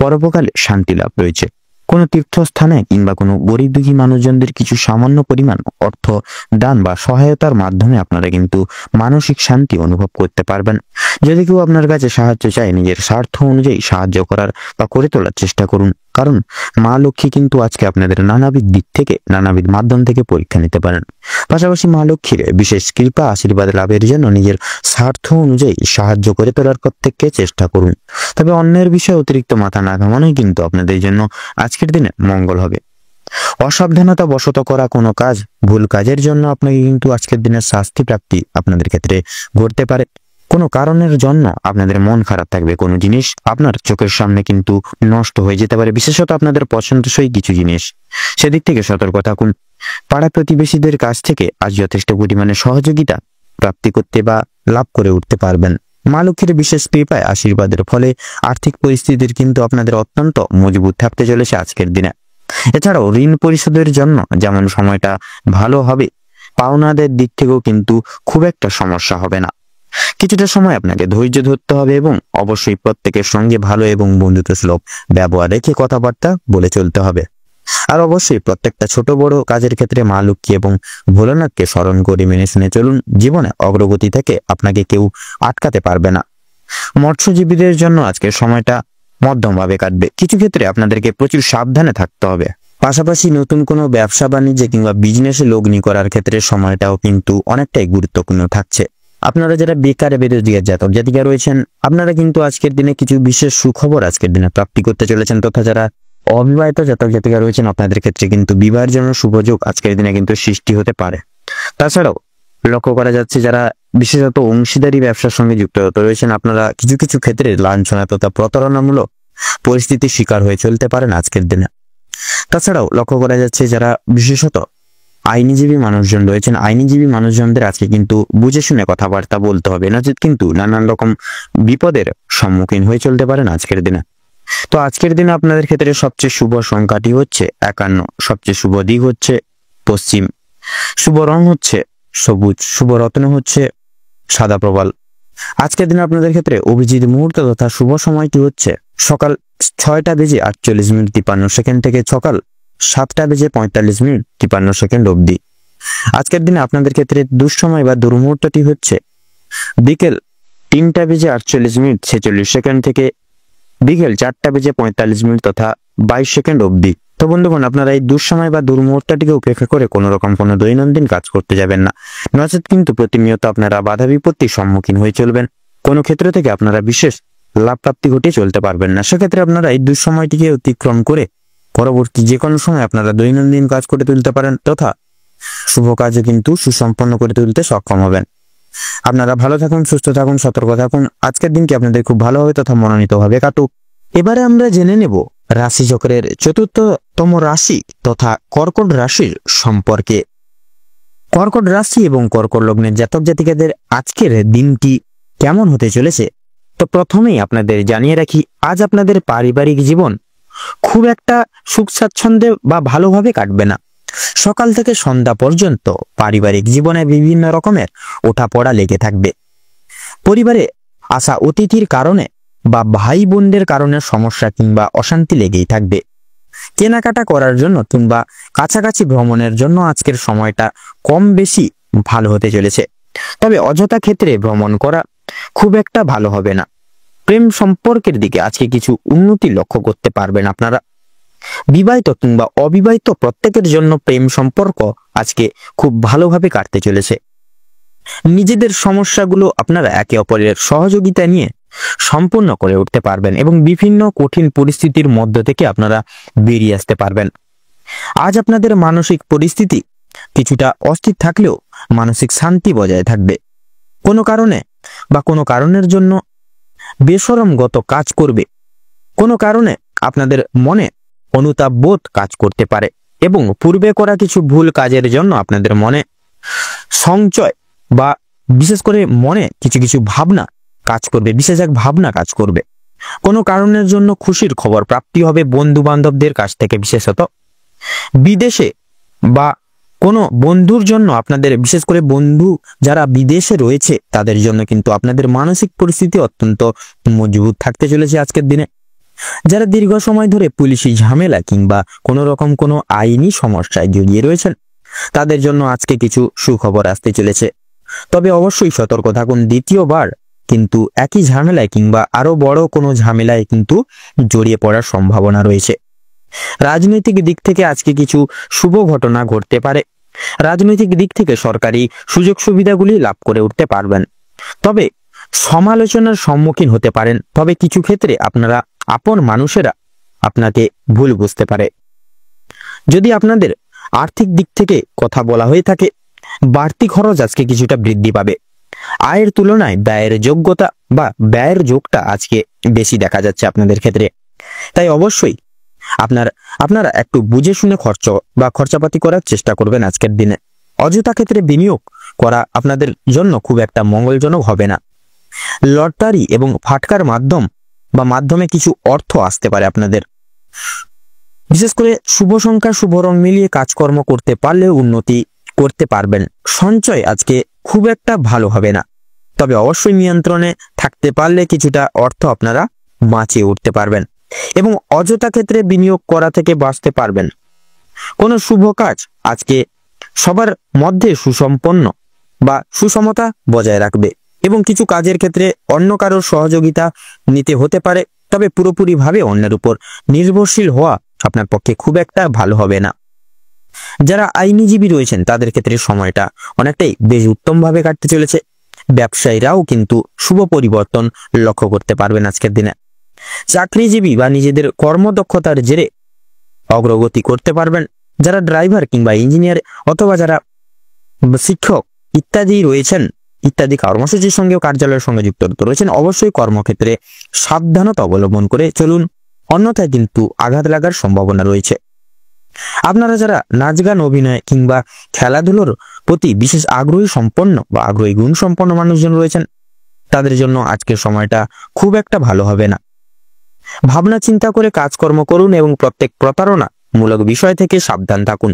পরোপকালে শান্তি লাভ রয়েছে। কোনো তীর্থস্থানে কিংবা কোনো গরিব দুঃখী মানুষজনদের কিছু সামান্য পরিমাণ অর্থ দান বা সহায়তার মাধ্যমে আপনারা কিন্তু মানসিক শান্তি অনুভব করতে পারবেন। যদি কেউ আপনার কাছে সাহায্য চায়, নিজের স্বার্থ অনুযায়ী সাহায্য করার বা করে তোলার চেষ্টা করুন, কারণ মা লক্ষ্মী কিন্তু আজকে আপনাদের নানাবিধ দিক থেকে নানাবিধ মাধ্যম থেকে পরীক্ষা নিতে পারেন। পাশাপাশি মা লক্ষ্মীর বিশেষ কৃপা আশীর্বাদ লাভের জন্য নিজের স্বার্থ অনুযায়ী সাহায্য করে তোলার প্রত্যেককে চেষ্টা করুন। তবে অন্যের বিষয়ে অতিরিক্ত মাথা না ঘামানোই কিন্তু আপনাদের জন্য আজকের দিনে মঙ্গল হবে। অসাবধানতা বশত করা কোনো কাজ, ভুল কাজের জন্য আপনাকে কিন্তু আজকের দিনের শাস্তি প্রাপ্তি আপনাদের ক্ষেত্রে ঘটতে পারে। কোনো কারণের জন্য আপনাদের মন খারাপ থাকবে, কোনো জিনিস আপনার চোখের সামনে কিন্তু নষ্ট হয়ে যেতে পারে, বিশেষত আপনাদের পছন্দসই কিছু জিনিস। সেদিক থেকে সতর্ক থাকুন। পাড়া প্রতিবেশীদের কাছ থেকে আজ যথেষ্ট পরিমাণে সহযোগিতা প্রাপ্তি করতে বা লাভ করে উঠতে পারবেন। মা লক্ষ্মীর বিশেষ কৃপায় আশীর্বাদের ফলে আর্থিক পরিস্থিতির কিন্তু আপনাদের অত্যন্ত মজবুত থাকতে চলেছে আজকের দিনে। এছাড়াও ঋণ পরিশোধের জন্য যেমন সময়টা ভালো হবে, পাওনাদের দিক থেকেও কিন্তু খুব একটা সমস্যা হবে না। কিছুটা সময় আপনাকে ধৈর্য ধরতে হবে এবং অবশ্যই প্রত্যেকের সঙ্গে ভালো এবং বন্ধুত্বসুলভ ব্যবহার রেখে কথাবার্তা বলে চলতে হবে। আর অবশ্যই প্রত্যেকটা ছোট বড় কাজের ক্ষেত্রে মা লক্ষ্মী এবং ভোলানাথকে স্মরণ করে মেনে শুনে চলুন। জীবনে অগ্রগতি থেকে আপনাকে কেউ আটকাতে পারবে না। মৎস্যজীবীদের জন্য আজকের সময়টা মধ্যমভাবে কাটবে। কিছু ক্ষেত্রে আপনাদেরকে প্রচুর সাবধানে থাকতে হবে। পাশাপাশি নতুন কোনো ব্যবসা বাণিজ্যে কিংবা বিজনেসে লগ্নি করার ক্ষেত্রে সময়টাও কিন্তু অনেকটাই গুরুত্বপূর্ণ থাকছে। আপনারা যারা বেকার বেরোজগার জাতক জাতিকা রয়েছেন, আপনারা কিন্তু আজকের দিনে কিছু বিশেষ সুখবর আজকের দিনে প্রাপ্তি করতে চলেছেন, তথা যারা অবিবাহিত জাতক জাতিকা রয়েছেন আপনাদের ক্ষেত্রে কিন্তু বিবাহের জন্য শুভযোগ আজকের দিনে কিন্তু সৃষ্টি হতে পারে। তাছাড়াও লক্ষ্য করা যাচ্ছে যারা বিশেষত অংশীদারি ব্যবসার সঙ্গে যুক্ত রয়েছেন, আপনারা কিছু কিছু ক্ষেত্রে লাঞ্ছনা তথা প্রতারণামূলক পরিস্থিতির শিকার হয়ে চলতে পারেন আজকের দিনে। তাছাড়াও লক্ষ্য করা যাচ্ছে যারা বিশেষত আইনজীবী মানুষজন রয়েছেন, আইনজীবী মানুষজনদের আজকে কিন্তু বুঝে শুনে কথাবার্তা বলতে হবে, নচেত কিন্তু নানান রকম বিপদের সম্মুখীন হয়ে চলতে পারেন আজকের দিনে। তো আজকের দিনে আপনাদের ক্ষেত্রে সবচেয়ে শুভ সংখ্যাটি হচ্ছে 51, সবচেয়ে শুভ দিক হচ্ছে পশ্চিম, শুভ রং হচ্ছে সবুজ, শুভ রত্ন হচ্ছে সাদা প্রবাল। আজকের দিনে আপনাদের ক্ষেত্রে অভিজিৎ মুহূর্ত তথা শুভ সময়টি হচ্ছে সকাল 6:48:53 থেকে সকাল 7:45:53 অবধি। আজকের দিনে আপনাদের ক্ষেত্রে দুঃসময় বা দুর্মুহূর্তটি হচ্ছে বিকেল 3:48:46 থেকে বিকেল 4:45 তথা 22 অবধি। তো বন্ধুগণ, আপনারা এই দুঃসময় বা দুর্মুহূর্তটিকে উপেক্ষা করে কোনো রকম কোনো দৈনন্দিন কাজ করতে যাবেন না, নচেত কিন্তু প্রতিনিয়ত আপনারা বাধা বিপত্তির সম্মুখীন হয়ে চলবেন, কোনো ক্ষেত্র থেকে আপনারা বিশেষ লাভ প্রাপ্তি ঘটিয়ে চলতে পারবেন না। সেক্ষেত্রে আপনারা এই দুঃসময়টিকে অতিক্রম করে পরবর্তী যে কোনো সময় আপনারা দৈনন্দিন কাজ করে তুলতে পারেন, তথা শুভ কাজে কিন্তু সুসম্পন্ন করে তুলতে সক্ষম হবেন। আপনারা ভালো থাকুন, সুস্থ থাকুন, সতর্ক থাকুন। আজকের দিনটি আপনাদের খুব ভালো হবে তথা মনোনীতভাবে কাটুক। এবারে আমরা জেনে নেব রাশিচক্রের ৪র্থতম রাশি তথা কর্কট রাশির সম্পর্কে। কর্কট রাশি এবং কর্কট লগ্নের জাতক জাতিকাদের আজকের দিনটি কেমন হতে চলেছে, তো প্রথমেই আপনাদের জানিয়ে রাখি আজ আপনাদের পারিবারিক জীবন খুব একটা সুখ স্বাচ্ছন্দ্যে বা ভালোভাবে কাটবে না। সকাল থেকে সন্ধ্যা পর্যন্ত পারিবারিক জীবনে বিভিন্ন রকমের ওঠাপড়া লেগে থাকবে। পরিবারে আসা অতিথির কারণে বা ভাই বোনদের কারণে সমস্যা কিংবা অশান্তি লেগেই থাকবে। কেনাকাটা করার জন্য কিংবা কাছাকাছি ভ্রমণের জন্য আজকের সময়টা কম বেশি ভালো হতে চলেছে, তবে অযথা ক্ষেত্রে ভ্রমণ করা খুব একটা ভালো হবে না। প্রেম সম্পর্কের দিকে আজকে কিছু উন্নতি লক্ষ্য করতে পারবেন আপনারা। বিবাহিত কিংবা অবিবাহিত প্রত্যেকের জন্য প্রেম সম্পর্ক আজকে খুব ভালোভাবে কাটতে চলেছে। নিজেদের সমস্যাগুলো আপনারা একে অপরের সহযোগিতা নিয়ে সম্পূর্ণ করে উঠতে পারবেন এবং বিভিন্ন কঠিন পরিস্থিতির মধ্য থেকে আপনারা বেরিয়ে আসতে পারবেন। আজ আপনাদের মানসিক পরিস্থিতি কিছুটা অস্থির থাকলেও মানসিক শান্তি বজায় থাকবে। কোনো কারণে বা কোনো কারণের জন্য বেশরমগত কাজ করবে, কোনো কারণে আপনাদের মনে অনুতাপ বোধ কাজ করতে পারে এবং পূর্বে করা কিছু ভুল কাজের জন্য আপনাদের মনে সংশয় বা বিশেষ করে মনে কিছু কিছু ভাবনা কাজ করবে, বিশেষ এক ভাবনা কাজ করবে। কোনো কারণের জন্য খুশির খবর প্রাপ্তি হবে বন্ধু বান্ধবদের কাছ থেকে, বিশেষত বিদেশে বা কোনো বন্ধুর জন্য আপনাদের, বিশেষ করে বন্ধু যারা বিদেশে রয়েছে তাদের জন্য কিন্তু আপনাদের মানসিক পরিস্থিতি অত্যন্ত মজবুত থাকতে চলেছে আজকের দিনে। যারা দীর্ঘ সময় ধরে পুলিশি ঝামেলা কিংবা কোনো রকম কোনো আইনি সমস্যায় জড়িয়ে রয়েছেন তাদের জন্য আজকে কিছু সুখবর আসতে চলেছে, তবে অবশ্যই সতর্ক থাকুন। দ্বিতীয়বার কিন্তু একই ঝামেলায় কিংবা আরো বড় কোনো ঝামেলায় কিন্তু জড়িয়ে পড়ার সম্ভাবনা রয়েছে। রাজনৈতিক দিক থেকে আজকে কিছু শুভ ঘটনা ঘটতে পারে। রাজনৈতিক দিক থেকে সরকারি সুযোগ সুবিধাগুলি লাভ করে উঠতে পারবেন, তবে সমালোচনার সম্মুখীন হতে পারেন। তবে কিছু ক্ষেত্রে আপনারা আপন মানুষেরা আপনাকে ভুল বুঝতে পারে। যদি আপনাদের আর্থিক দিক থেকে কথা বলা হয়ে থাকে, বাড়তি খরচ আজকে কিছুটা বৃদ্ধি পাবে। আয়ের তুলনায় ব্যয়ের যোগ্যতা বা ব্যয়ের যোগটা আজকে বেশি দেখা যাচ্ছে আপনাদের ক্ষেত্রে, তাই অবশ্যই আপনারা একটু বুঝে শুনে খরচাপাতি করার চেষ্টা করবেন আজকের দিনে। অযথা ক্ষেত্রে বিনিয়োগ করা আপনাদের জন্য খুব একটা মঙ্গলজনক হবে না। লটারি এবং ফাটকার মাধ্যমে কিছু অর্থ আসতে পারে আপনাদের। বিশেষ করে শুভ সংখ্যা শুভ রং মিলিয়ে কাজকর্ম করতে পারলে উন্নতি করতে পারবেন। সঞ্চয় আজকে খুব একটা ভালো হবে না, তবে অবশ্যই নিয়ন্ত্রণে থাকতে পারলে কিছুটা অর্থ আপনারা বাঁচিয়ে উঠতে পারবেন এবং অযথা ক্ষেত্রে বিনিয়োগ করা থেকে বাঁচতে পারবেন। কোনো শুভ কাজ আজকে সবার মধ্যে সুসম্পন্ন বা সুসমতা বজায় রাখবে এবং কিছু কাজের ক্ষেত্রে অন্য কারোর সহযোগিতা নিতে হতে পারে, তবে পুরোপুরিভাবে অন্যের উপর নির্ভরশীল হওয়া আপনার পক্ষে খুব একটা ভালো হবে না। যারা আইনজীবী রয়েছেন তাদের ক্ষেত্রে সময়টা অনেকটাই বেশ উত্তমভাবে কাটতে চলেছে। ব্যবসায়ীরাও কিন্তু শুভ পরিবর্তন লক্ষ্য করতে পারবেন আজকের দিনে। চাকরিজীবী বা নিজেদের কর্মদক্ষতার জেরে অগ্রগতি করতে পারবেন। যারা ড্রাইভার কিংবা ইঞ্জিনিয়ার অথবা যারা শিক্ষক ইত্যাদি রয়েছেন, ইত্যাদি কর্মসূচির সঙ্গেও কার্যালয়ের সঙ্গে যুক্ত রয়েছেন, অবশ্যই কর্মক্ষেত্রে সাবধানতা অবলম্বন করে চলুন, অন্যথায় কিন্তু আঘাত লাগার সম্ভাবনা রয়েছে। আপনারা যারা নাচ গান, অভিনয় কিংবা খেলাধুলোর প্রতি বিশেষ আগ্রহী সম্পন্ন বা আগ্রহী গুণ সম্পন্ন মানুষজন রয়েছেন, তাদের জন্য আজকের সময়টা খুব একটা ভালো হবে না। ভাবনা চিন্তা করে কাজকর্ম করুন এবং প্রত্যেক প্রতারণামূলক বিষয় থেকে সাবধান থাকুন।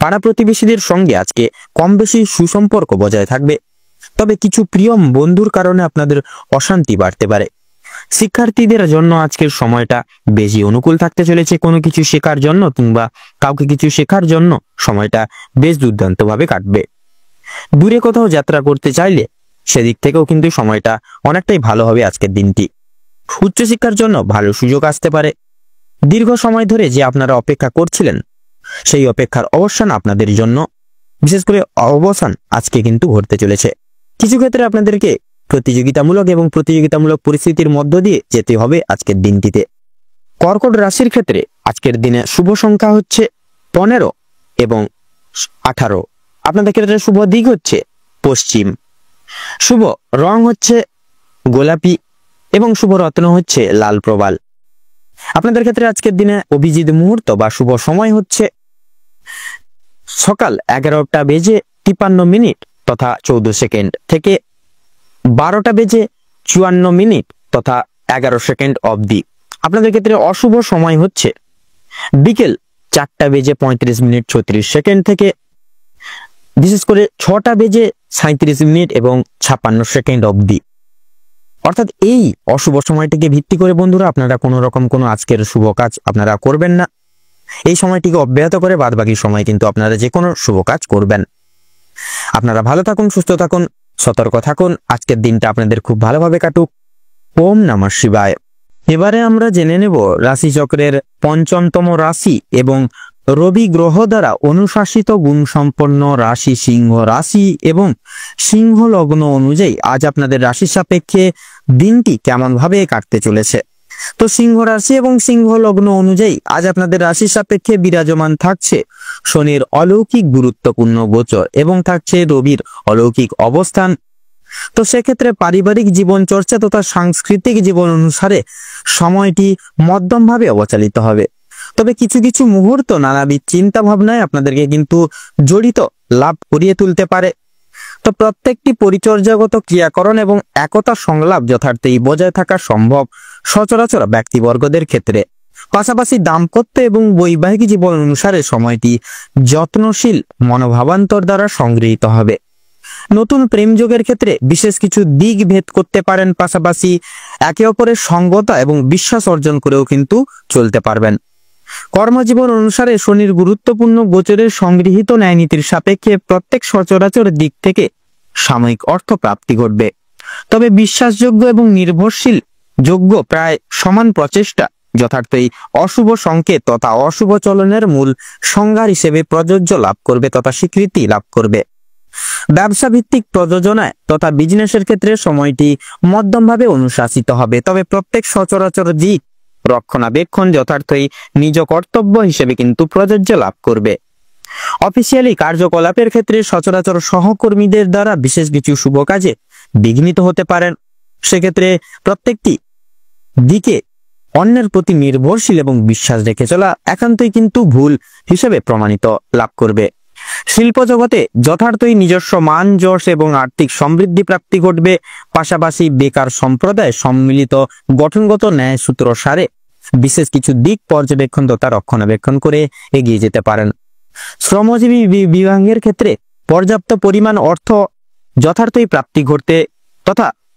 পাড়া প্রতিবেশীদের সঙ্গে আজকে কম বেশি সুসম্পর্ক বজায় থাকবে, তবে কিছু প্রিয় বন্ধুর কারণে আপনাদের অশান্তি বাড়তে পারে। শিক্ষার্থীদের জন্য আজকের সময়টা বেশি অনুকূল থাকতে চলেছে। কোনো কিছু শেখার জন্য কিংবা কাউকে কিছু শেখার জন্য সময়টা বেশ দুর্দান্তভাবে কাটবে। দূরে কোথাও যাত্রা করতে চাইলে সেদিক থেকেও কিন্তু সময়টা অনেকটাই ভালো হবে আজকের দিনটি। উচ্চশিক্ষার জন্য ভালো সুযোগ আসতে পারে। দীর্ঘ সময় ধরে যে আপনারা অপেক্ষা করছিলেন, সেই অপেক্ষার অবসান আপনাদের জন্য, বিশেষ করে অবসান আজকে কিন্তু ঘটতে চলেছে। কিছু ক্ষেত্রে আপনাদেরকে প্রতিযোগিতামূলক পরিস্থিতির মধ্য দিয়ে যেতে হবে আজকের দিনটিতে। কর্কট রাশির ক্ষেত্রে আজকের দিনে শুভ সংখ্যা হচ্ছে 15 এবং 18। আপনাদের ক্ষেত্রে শুভ দিক হচ্ছে পশ্চিম, শুভ রং হচ্ছে গোলাপি এবং শুভ রত্ন হচ্ছে লাল প্রবাল। আপনাদের ক্ষেত্রে আজকের দিনে অভিজিৎ মুহূর্ত বা শুভ সময় হচ্ছে সকাল 11টা বেজে 53 মিনিট তথা 14 সেকেন্ড থেকে 12টা বেজে 54 মিনিট তথা 11 সেকেন্ড অবধি। আপনাদের ক্ষেত্রে অশুভ সময় হচ্ছে বিকেল 4টা বেজে 35 মিনিট 36 সেকেন্ড থেকে বিশেষ করে 6টা বেজে 37 মিনিট এবং 56 সেকেন্ড অবধি। অর্থাৎ এই অশুভ সময়টিকে ভিত্তি করে বন্ধুরা আপনারা কোনো রকম কোনো আজকের শুভ কাজ আপনারা করবেন না। এই সময়টিকে অব্যাহত করে বাদবাকি সময় কিন্তু আপনারা যে কোনো শুভ কাজ করবেন। আপনারা ভালো থাকুন, সুস্থ থাকুন, সতর্ক থাকুন। আজকের দিনটা আপনাদের খুব ভালোভাবে কাটুক। ওম নমঃ শিবায়। এবারে আমরা জেনে নেব রাশিচক্রের ৫মতম রাশি এবং রবি গ্রহ দ্বারা অনুশাসিত গুণসম্পন্ন রাশি সিংহ রাশি এবং সিংহ লগ্ন অনুযায়ী আজ আপনাদের রাশি সাপেক্ষে দিনটি কেমন ভাবে কাটতে চলেছে। তো সিংহ রাশি এবং সিংহ লগ্ন অনুযায়ী আজ আপনাদের রাশি সাপেক্ষে বিরাজমান থাকছে শনির অলৌকিক গুরুত্বপূর্ণ গোচর এবং থাকছে রবির অলৌকিক অবস্থান। তো সেক্ষেত্রে পারিবারিক জীবন চর্চা তথা সাংস্কৃতিক জীবন অনুসারে সময়টি মধ্যমভাবে অবচালিত হবে। তবে কিছু কিছু মুহূর্ত নানাবিধ চিন্তা ভাবনায় আপনাদেরকে কিন্তু জড়িত লাভ করিয়ে তুলতে পারে। তো প্রত্যেকটি পরিচর্যাগত ক্রিয়াকরণ এবং একতা সংলাপ যথার্থই বজায় থাকা সম্ভব সচরাচর ব্যক্তিবর্গদের ক্ষেত্রে। পাশাপাশি দাম্পত্য এবং বৈবাহিক জীবন অনুসারে সময়টি যত্নশীল মনোভাবান্তর দ্বারা সংগৃহীত হবে। নতুন প্রেম যোগের ক্ষেত্রে বিশেষ কিছু দিক ভেদ করতে পারেন, পাশাপাশি একে অপরের সঙ্গতা এবং বিশ্বাস অর্জন করেও কিন্তু চলতে পারবেন। কর্মজীবন অনুসারে শনির গুরুত্বপূর্ণ গোচরের সংগৃহীত ন্যায়নীতির সাপেক্ষে প্রত্যেক সচরাচর দিক থেকে সাময়িক অর্থ প্রাপ্তি ঘটবে। তবে বিশ্বাসযোগ্য এবং নির্ভরশীল যোগ্য প্রায় সমান প্রচেষ্টা যথার্থই অশুভ সংকেত তথা অশুভ চলনের মূল সংজ্ঞা হিসেবে প্রযোজ্য লাভ করবে তথা স্বীকৃতি লাভ করবে। ব্যবসা ভিত্তিক প্রযোজনায় তথা বিজনেসের ক্ষেত্রে সময়টি মধ্যমভাবে অনুশাসিত হবে। তবে প্রত্যেক সচরাচর দিক রক্ষণাবেক্ষণ যথার্থই নিজ কর্তব্য হিসেবে কিন্তু প্রযোজ্য লাভ করবে। অফিসিয়ালি কার্যকলাপের ক্ষেত্রে সচরাচর সহকর্মীদের দ্বারা বিশেষ কিছু শুভ কাজে বিঘ্নিত হতে পারেন। সেক্ষেত্রে প্রত্যেকটি দিকে অন্যের প্রতি নির্ভরশীল এবং বিশ্বাস রেখে চলা একান্তই কিন্তু ভুল হিসেবে প্রমাণিত লাভ করবে। শিল্প জগতে যথার্থই নিজস্ব মান যশ এবং আর্থিক সমৃদ্ধি প্রাপ্তি ঘটবে। পাশাপাশি বেকার সম্প্রদায় সম্মিলিত গঠনগত ন্যায় সূত্র সারে বিশেষ কিছু দিক পর্যবেক্ষণ তথা রক্ষণাবেক্ষণ করে এগিয়ে যেতে পারেন। শ্রমজীবী বিভাগের ক্ষেত্রে পর্যাপ্ত পরিমাণ অর্থ যথার্থই প্রাপ্তি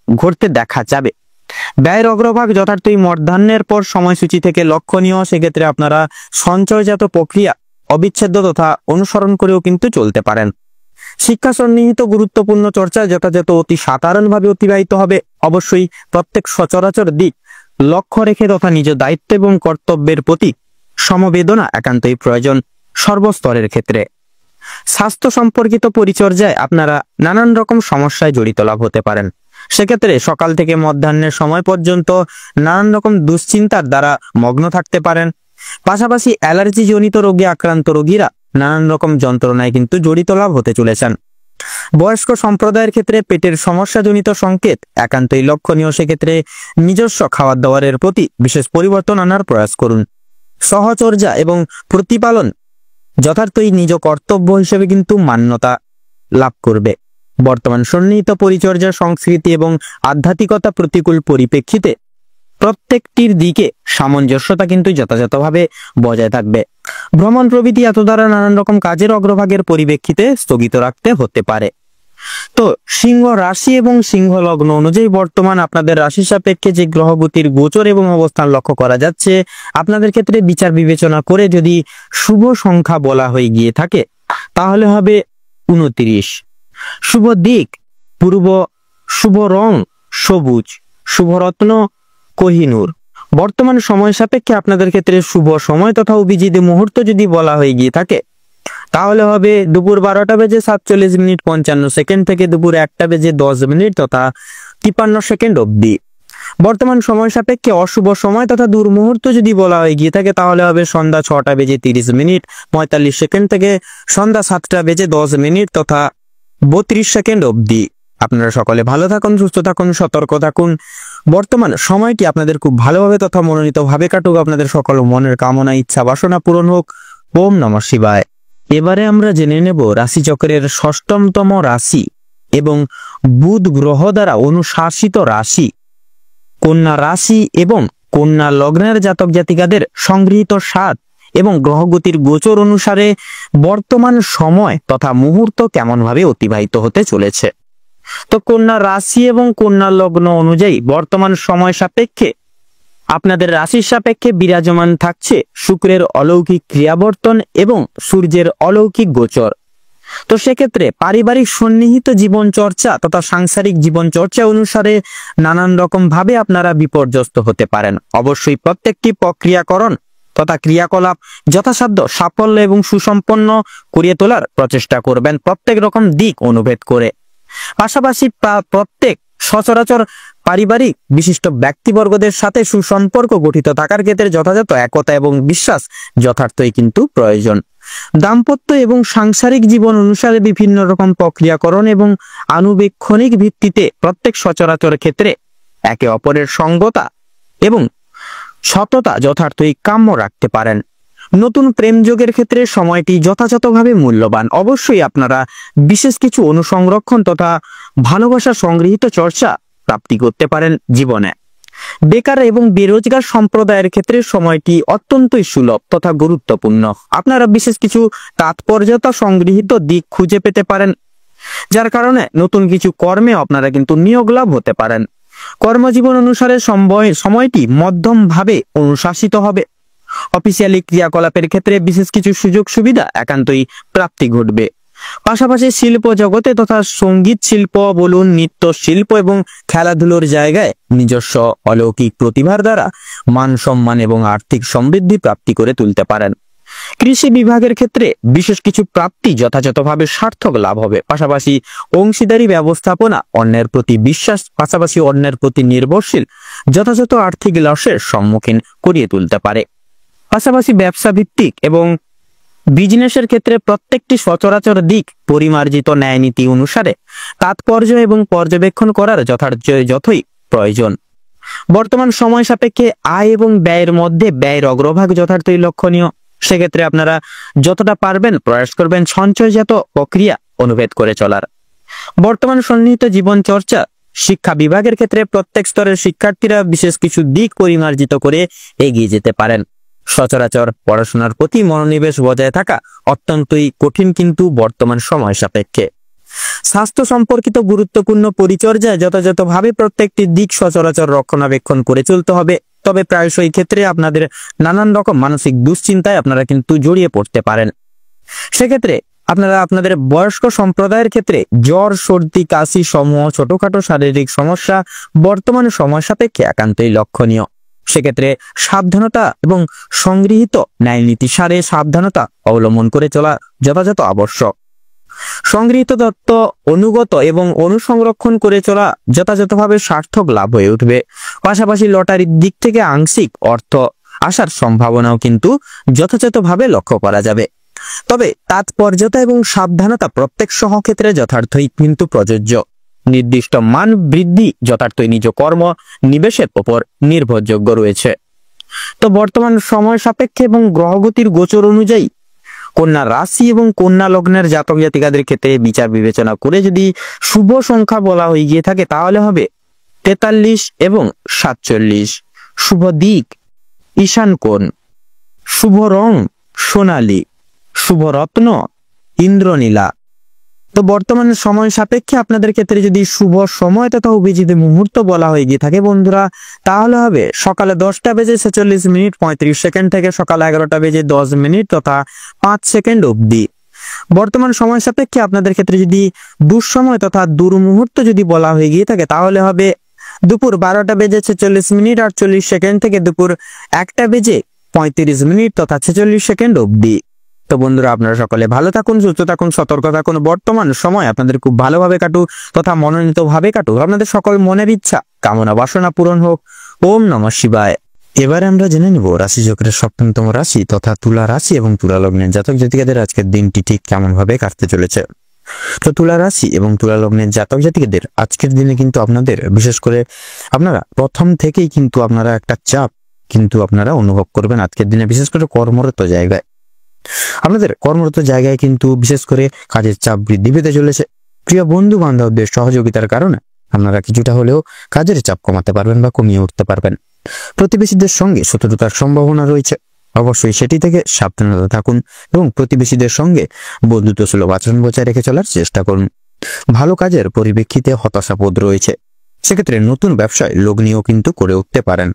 ঘটতে দেখা যাবে। ব্যয়ের অগ্রভাগ যথার্থই মধ্যাহ্নের পর সময়সূচি থেকে লক্ষণীয়। সেক্ষেত্রে আপনারা সঞ্চয়জাত প্রক্রিয়া অবিচ্ছেদ্য তথা অনুসরণ করেও কিন্তু চলতে পারেন। শিক্ষা সন্নিহিত গুরুত্বপূর্ণ চর্চা যথাযথ অতি সাধারণভাবে অতিবাহিত হবে। অবশ্যই প্রত্যেক সচরাচর দিক লক্ষ্য রেখে তথা নিজ দায়িত্ব এবং কর্তব্যের প্রতি সমবেদনা একান্তই প্রয়োজন সর্বস্তরের ক্ষেত্রে। স্বাস্থ্য সম্পর্কিত পরিচর্যায় আপনারা নানান রকম সমস্যায় জড়িত লাভ হতে পারেন। সেক্ষেত্রে সকাল থেকে মধ্যাহ্নের সময় পর্যন্ত নানান রকম দুশ্চিন্তার দ্বারা মগ্ন থাকতে পারেন। পাশাপাশি অ্যালার্জি জনিত রোগে আক্রান্ত রোগীরা নানান রকম যন্ত্রণায় কিন্তু জড়িত লাভ হতে চলেছেন। বয়স্ক সম্প্রদায়ের ক্ষেত্রে পেটের সমস্যাজনিত সংকেত একান্তই লক্ষণীয়। সেক্ষেত্রে নিজস্ব খাবার দাবারের প্রতি বিশেষ পরিবর্তন আনার প্রয়াস করুন। সহচর্যা এবং প্রতিপালন যথার্থই নিজ কর্তব্য হিসেবে কিন্তু মান্যতা লাভ করবে। বর্তমান সন্নিহিত পরিচর্যা সংস্কৃতি এবং আধ্যাত্মিকতা প্রতিকূল পরিপ্রেক্ষিতে প্রত্যেকটির দিকে সামঞ্জস্যতা কিন্তু যথাযথভাবে বজায় থাকবে। ভ্রমণ প্রভৃতি এত দ্বারা নানান রকম কাজের অগ্রভাগের পরিপ্রেক্ষিতে স্থগিত রাখতে হতে পারে। তো সিংহ রাশি এবং সিংহ লগ্ন অনুযায়ী বর্তমান আপনাদের রাশি সাপেক্ষে যে গ্রহগতির গোচর এবং অবস্থান লক্ষ্য করা যাচ্ছে, আপনাদের ক্ষেত্রে বিচার বিবেচনা করে যদি শুভ সংখ্যা বলা হয়ে গিয়ে থাকে তাহলে হবে 29। শুভ দিক পূর্ব, শুভ রং সবুজ, শুভ রত্ন কোহিনূর। বর্তমান সময় সাপেক্ষে আপনাদের ক্ষেত্রে শুভ সময় তথা অভিজিৎ মুহূর্ত যদি বলা হয়ে গিয়ে থাকে তাহলে হবে দুপুর 12:47:55 থেকে দুপুর 1:10 তথা 53 অবধি। বর্তমান সময় সাপেক্ষে অশুভ সময় তথা দুর্মুহূর্ত যদি বলা হয়ে গিয়ে থাকে তাহলে হবে সন্ধ্যা 6:30:45 থেকে সন্ধ্যা 7:10 তথা 32 অবধি। আপনারা সকলে ভালো থাকুন, সুস্থ থাকুন, সতর্ক থাকুন। বর্তমান সময়টি আপনাদের খুব ভালোভাবে তথা মনোনীত ভাবে কাটুক। আপনাদের সকল মনের কামনা ইচ্ছা বাসনা পূরণ হোক। ওম নমঃ শিবায়। এবারে আমরা জেনে নেব রাশিচক্রের 6ম রাশি এবং বুধ গ্রহ দ্বারা অনুশাসিত রাশি কন্যা রাশি এবং কন্যা লগ্নের জাতক জাতিকাদের সংগৃহীত স্বাদ এবং গ্রহগতির গোচর অনুসারে বর্তমান সময় তথা মুহূর্ত কেমন ভাবে অতিবাহিত হতে চলেছে। তো কন্যা রাশি এবং কন্যা লগ্ন অনুযায়ী বর্তমান সময় সাপেক্ষে আপনাদের রাশির সাপেক্ষে বিরাজমান থাকছে শুক্রের অলৌকিক ক্রিয়াবর্তন এবং সূর্যের অলৌকিক গোচর। তো সেক্ষেত্রে পারিবারিক সন্নিহিত জীবন চর্চা তথা সাংসারিক জীবন চর্চা অনুসারে নানান রকম ভাবে আপনারা বিপর্যস্ত হতে পারেন। অবশ্যই প্রত্যেকটি প্রক্রিয়াকরণ তথা ক্রিয়াকলাপ যথাসাধ্য সাফল্য এবং সুসম্পন্ন করিয়ে তোলার প্রচেষ্টা করবেন প্রত্যেক রকম দিক অনুভেদ করে। পাশাপাশি প্রত্যেক সচরাচর পারিবারিক বিশিষ্ট ব্যক্তিবর্গদের সাথে সুসম্পর্ক গঠিত থাকার ক্ষেত্রে যথাযথ একতা এবং বিশ্বাস যথার্থই কিন্তু প্রয়োজন। দাম্পত্য এবং সাংসারিক জীবন অনুসারে বিভিন্ন রকম প্রক্রিয়াকরণ এবং আনুবেক্ষণিক ভিত্তিতে প্রত্যেক সচরাচর ক্ষেত্রে একে অপরের সঙ্গতা এবং সততা যথার্থই কাম্য রাখতে পারেন। নতুন প্রেম যোগের ক্ষেত্রে সময়টি যথাযথভাবে মূল্যবান। অবশ্যই আপনারা বিশেষ কিছু অনুসংরক্ষণ তথা ভালোবাসা সংগৃহীত চর্চা প্রাপ্তি করতে পারেন জীবনে। বেকার এবং বেরোজগার সম্প্রদায়ের ক্ষেত্রে সময়টি অত্যন্তই সুলভ তথা গুরুত্বপূর্ণ। আপনারা বিশেষ কিছু তাৎপর্যতা সংগৃহীত দিক খুঁজে পেতে পারেন, যার কারণে নতুন কিছু কর্মে আপনারা কিন্তু নিয়োগ লাভ হতে পারেন। কর্মজীবন অনুসারে সময়টি মধ্যম ভাবে অনুশাসিত হবে। অফিসিয়ালি ক্রিয়াকলাপের ক্ষেত্রে বিশেষ কিছু সুযোগ সুবিধা একান্তই প্রাপ্তি ঘটবে। পাশাপাশি শিল্প জগতে তথা সঙ্গীত শিল্প বলুন, নৃত্য শিল্প এবং খেলাধুলোর জায়গায় নিজস্ব অলৌকিক প্রতিভার দ্বারা মান সম্মান এবং আর্থিক সমৃদ্ধি প্রাপ্তি করে তুলতে পারেন। কৃষি বিভাগের ক্ষেত্রে বিশেষ কিছু প্রাপ্তি যথাযথভাবে সার্থক লাভ হবে। পাশাপাশি অংশীদারি ব্যবস্থাপনা, অন্যের প্রতি বিশ্বাস, পাশাপাশি অন্যের প্রতি নির্ভরশীল যথাযথ আর্থিক লসের সম্মুখীন করিয়ে তুলতে পারে। পাশাপাশি ব্যবসা ভিত্তিক এবং বিজনেসের ক্ষেত্রে প্রত্যেকটি সচরাচর দিক পরিমার্জিত ন্যায় নীতি অনুসারে তাৎপর্য এবং পর্যবেক্ষণ করার যথই প্রয়োজন। বর্তমান সময় সাপেক্ষে আয় এবং ব্যয়ের মধ্যে ব্যয়ের অগ্রভাগ যথার্থই লক্ষণীয়। সেক্ষেত্রে আপনারা যতটা পারবেন প্রয়াস করবেন সঞ্চয়জাত প্রক্রিয়া অনুভেদ করে চলার। বর্তমান সন্নিহিত জীবন চর্চা শিক্ষা বিভাগের ক্ষেত্রে প্রত্যেক স্তরের শিক্ষার্থীরা বিশেষ কিছু দিক পরিমার্জিত করে এগিয়ে যেতে পারেন। সচরাচর পড়াশোনার প্রতি মনোনিবেশ বজায় থাকা অত্যন্তই কঠিন কিন্তু বর্তমান সময় সাপেক্ষে। স্বাস্থ্য সম্পর্কিত গুরুত্বপূর্ণ পরিচর্যায় যথাযথভাবে প্রত্যেকটি দিক সচরাচর রক্ষণাবেক্ষণ করে চলতে হবে। তবে প্রায়শই ক্ষেত্রে আপনাদের নানান রকম মানসিক দুশ্চিন্তায় আপনারা কিন্তু জড়িয়ে পড়তে পারেন। সেক্ষেত্রে আপনারা আপনাদের বয়স্ক সম্প্রদায়ের ক্ষেত্রে জ্বর, সর্দি, কাশি সমূহ ছোটখাটো শারীরিক সমস্যা বর্তমান সময় সাপেক্ষে একান্তই লক্ষণীয়। সেক্ষেত্রে সাবধানতা এবং সংগৃহীত ন্যায় নীতি সারে সাবধানতা অবলম্বন করে চলা যথাযথ আবশ্যক। সংগৃহীত তথ্য অনুগত এবং অনুসংরক্ষণ করে চলা যথাযথভাবে সার্থক লাভ হয়ে উঠবে। পাশাপাশি লটারির দিক থেকে আংশিক অর্থ আসার সম্ভাবনাও কিন্তু যথাযথভাবে লক্ষ্য করা যাবে। তবে তাৎপর্যতা এবং সাবধানতা প্রত্যেক সহক্ষেত্রে যথার্থই কিন্তু প্রযোজ্য। নির্দিষ্ট মান বৃদ্ধি যথার্থই নিজ কর্ম নিবেশের উপর নির্ভরযোগ্য রয়েছে। তো বর্তমান সময় সাপেক্ষে এবং গ্রহগতির গোচর অনুযায়ী কন্যা রাশি এবং কন্যা লগ্নের জাতক জাতিকাদের ক্ষেত্রে বিচার বিবেচনা করে যদি শুভ সংখ্যা বলা হয়ে গিয়ে থাকে তাহলে হবে 43 এবং 47। শুভ দিক ঈশান কোণ, শুভ রং সোনালী, শুভ রত্ন ইন্দ্রনীলা। তো বর্তমান সময় সাপেক্ষে আপনাদের ক্ষেত্রে যদি শুভ সময় তথা অভিজিৎ মুহূর্ত বলা হয়ে গিয়ে থাকে বন্ধুরা, তাহলে হবে সকালে 10:46:35 থেকে সকাল 11:10 তথা 5 সেকেন্ড অবধি। বর্তমান সময় সাপেক্ষে আপনাদের ক্ষেত্রে যদি দুঃসময় তথা দুর্মুহূর্ত যদি বলা হয়ে গিয়ে থাকে তাহলে হবে দুপুর 12:46:48 থেকে দুপুর 1:35 তথা 46 সেকেন্ড অবধি। তো বন্ধুরা, আপনারা সকলে ভালো থাকুন, সুস্থ থাকুন, সতর্ক থাকুন। বর্তমান সময় আপনাদের খুব ভালোভাবে কাটুক তথা মনোনীত ভাবে কাটুক। আপনাদের সকল মনের ইচ্ছা কামনা বাসনা পূরণ হোক। ওম নমঃ শিবায়। এবারে আমরা জেনে নিব রাশি চক্রের সপ্তমতম রাশি তথা তুলা রাশি এবং তুলা লগ্নের জাতক জাতিকাদের আজকের দিনটি ঠিক কেমন ভাবে কাটতে চলেছে। তো তুলা রাশি এবং তুলা লগ্নের জাতক জাতিকাদের আজকের দিনে কিন্তু আপনাদের বিশেষ করে আপনারা প্রথম থেকেই কিন্তু আপনারা একটা চাপ কিন্তু আপনারা অনুভব করবেন আজকের দিনে, বিশেষ করে কর্মরত জায়গায়। আপনাদের কর্মরত জায়গায় কিন্তু বিশেষ করে কাজের চাপ বৃদ্ধি পেতে চলেছে। প্রিয় বন্ধু বান্ধবদের সহযোগিতার কারণে আপনারা কিছুটা হলেও কাজের চাপ কমাতে পারবেন বা কমিয়ে উঠতে পারবেন। প্রতিবেশীদের সঙ্গে শত্রুতার সম্ভাবনা রয়েছে, অবশ্যই সেটি থেকে সাবধানতা থাকুন এবং প্রতিবেশীদের সঙ্গে বন্ধুত্ব সুলভ আচরণ বজায় রেখে চলার চেষ্টা করুন। ভালো কাজের পরিপ্রেক্ষিতে হতাশাবোধ রয়েছে, সেক্ষেত্রে নতুন ব্যবসায় লগ্নিও কিন্তু করে উঠতে পারেন।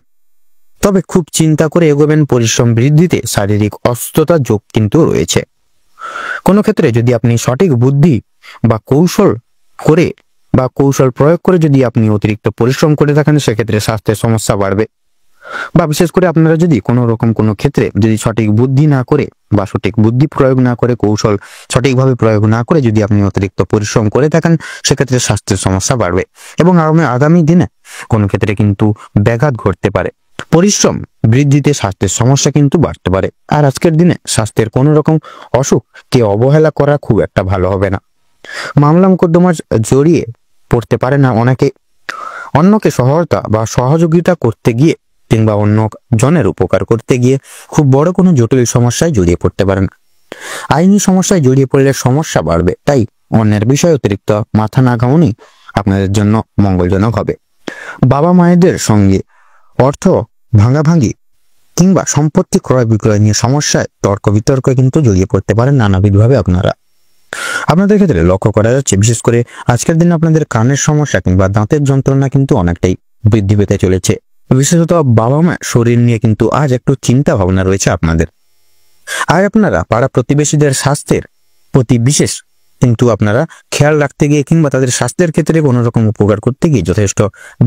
তবে খুব চিন্তা করে এগোবেন, পরিশ্রম বৃদ্ধিতে শারীরিক অসুস্থতা যোগ কিন্তু রয়েছে। কোনো ক্ষেত্রে যদি আপনি সঠিক বুদ্ধি বা কৌশল প্রয়োগ করে যদি আপনি অতিরিক্ত পরিশ্রম করে থাকেন সেক্ষেত্রে স্বাস্থ্যের সমস্যা বাড়বে। বা বিশেষ করে আপনারা যদি কোনো ক্ষেত্রে যদি সঠিক বুদ্ধি না করে বা সঠিক বুদ্ধি প্রয়োগ না করে কৌশল সঠিকভাবে প্রয়োগ না করে যদি আপনি অতিরিক্ত পরিশ্রম করে থাকেন সেক্ষেত্রে স্বাস্থ্যের সমস্যা বাড়বে এবং আগামী দিনে কোনো ক্ষেত্রে কিন্তু ব্যাঘাত ঘটতে পারে। পরিশ্রম বৃদ্ধিতে স্বাস্থ্যের সমস্যা কিন্তু বাড়তে পারে। আর আজকের দিনে স্বাস্থ্যের কোনো রকম অসুখকে অবহেলা করা খুব একটা ভালো হবে না। মামলা মোকদ্দমা জড়িয়ে পড়তে পারে না অনেকে। অন্যকে সহায়তা বা সহযোগিতা করতে গিয়ে কিংবা অন্য জনের উপকার করতে গিয়ে খুব বড় কোনো জটিল সমস্যায় জড়িয়ে পড়তে পারেন। আইনি সমস্যায় জড়িয়ে পড়লে সমস্যা বাড়বে, তাই অন্যের বিষয়ে অতিরিক্ত মাথা না ঘামানোই আপনাদের জন্য মঙ্গলজনক হবে। বাবা মায়েদের সঙ্গে অর্থ ভাঙাভাঙি কিংবা সম্পত্তি ক্রয় বিক্রয় নিয়ে সমস্যায় তর্ক বিতর্ক কিন্তু জড়িয়ে পড়তে পারেন নানাবিধভাবে আপনারা। আপনাদের ক্ষেত্রে লক্ষ্য করা যাচ্ছে বিশেষ করে আজকের দিনে আপনাদের কানের সমস্যা কিংবা দাঁতের যন্ত্রণা কিন্তু অনেকটাই বৃদ্ধি পেতে চলেছে। বিশেষত বাবা মা শরীর নিয়ে কিন্তু আজ একটু চিন্তা ভাবনা রয়েছে আপনাদের। আর আপনারা পাড়া প্রতিবেশীদের স্বাস্থ্যের প্রতি বিশেষ কিন্তু আপনারা খেয়াল রাখতে গিয়ে কিংবা তাদের স্বাস্থ্যের ক্ষেত্রে কোনো রকম উপকার করতে গিয়ে যথেষ্ট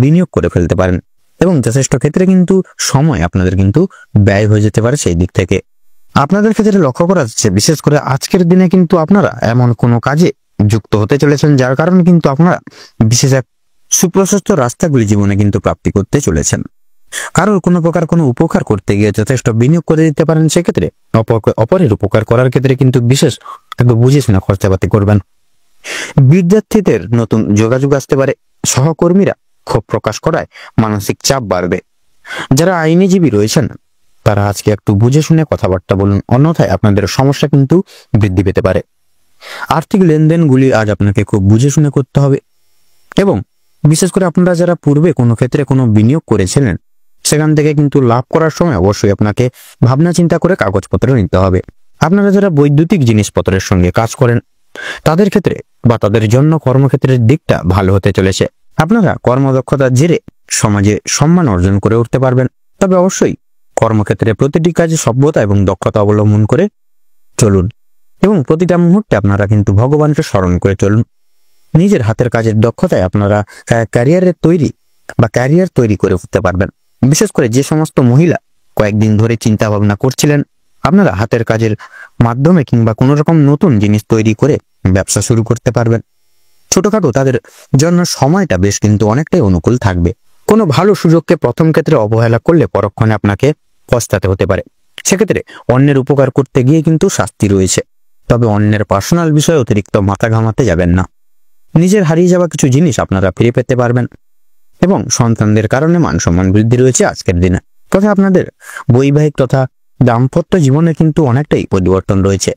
বিনিয়োগ করে ফেলতে পারেন এবং যথেষ্ট ক্ষেত্রে কিন্তু সময় আপনাদের কিন্তু ব্যয় হয়ে যেতে পারে। সেই দিক থেকে আপনাদের ক্ষেত্রে লক্ষ্য করা যাচ্ছে বিশেষ করে আজকের দিনে কিন্তু আপনারা এমন কোনো কাজে যুক্ত হতে চলেছেন যার কারণে কিন্তু আপনারা বিশেষ এক সুপ্রশস্ত রাস্তাগুলি জীবনে কিন্তু প্রাপ্তি করতে চলেছেন। কারোর কোনো প্রকার কোনো উপকার করতে গিয়ে যথেষ্ট বিনিয়োগ করে দিতে পারেন, সেক্ষেত্রে অপরের উপকার করার ক্ষেত্রে কিন্তু বিশেষ একটু বুঝে শুনে খরচাপাতি করবেন। বিদ্যার্থীদের নতুন যোগাযোগ আসতে পারে, সহকর্মীরা ক্ষোভ প্রকাশ করায় মানসিক চাপ বাড়বে। যারা আইনজীবী রয়েছেন তারা আজকে একটু বুঝে শুনে কথাবার্তা বলুন, অন্যথায় আপনাদের সমস্যা কিন্তু বৃদ্ধি পেতে পারে। আর্থিক লেনদেনগুলি আজ আপনাকে খুব বুঝে শুনে করতে হবে এবং বিশেষ করে আপনারা যারা পূর্বে কোনো ক্ষেত্রে কোনো বিনিয়োগ করেছিলেন সেখান থেকে কিন্তু লাভ করার সময় অবশ্যই আপনাকে ভাবনা চিন্তা করে কাগজপত্র নিতে হবে। আপনারা যারা বৈদ্যুতিক জিনিসপত্রের সঙ্গে কাজ করেন তাদের ক্ষেত্রে বা তাদের জন্য কর্মক্ষেত্রের দিকটা ভালো হতে চলেছে। আপনারা কর্মদক্ষতার জেরে সমাজে সম্মান অর্জন করে উঠতে পারবেন। তবে অবশ্যই কর্মক্ষেত্রে প্রতিটি কাজে সভ্যতা এবং দক্ষতা অবলম্বন করে চলুন এবং প্রতিটা মুহূর্তে আপনারা কিন্তু ভগবানকে স্মরণ করে চলুন। নিজের হাতের কাজের দক্ষতায় আপনারা ক্যারিয়ার তৈরি করে উঠতে পারবেন। বিশেষ করে যে সমস্ত মহিলা কয়েকদিন ধরে চিন্তা ভাবনা করছিলেন আপনারা হাতের কাজের মাধ্যমে কিংবা কোনো রকম নতুন জিনিস তৈরি করে ব্যবসা শুরু করতে পারবেন। ছোটখাটো তাদের জন্য সময়টা বেশ কিন্তু অনেকটাই অনুকূল থাকবে। কোনো ভালো সুযোগকে প্রথম ক্ষেত্রে অবহেলা করলে পরক্ষণে আপনাকে পস্তাতে হতে পারে। সেক্ষেত্রে অন্যের উপকার করতে গিয়ে কিন্তু শাস্তি রয়েছে। তবে অন্যের পার্সোনাল বিষয়ে অতিরিক্ত মাথা ঘামাতে যাবেন না। নিজের হারিয়ে যাওয়া কিছু জিনিস আপনারা ফিরে পেতে পারবেন এবং সন্তানদের কারণে মান সম্মান বৃদ্ধি রয়েছে আজকের দিনে। তথা আপনাদের বৈবাহিক তথা দাম্পত্য জীবনে কিন্তু অনেকটাই পরিবর্তন রয়েছে।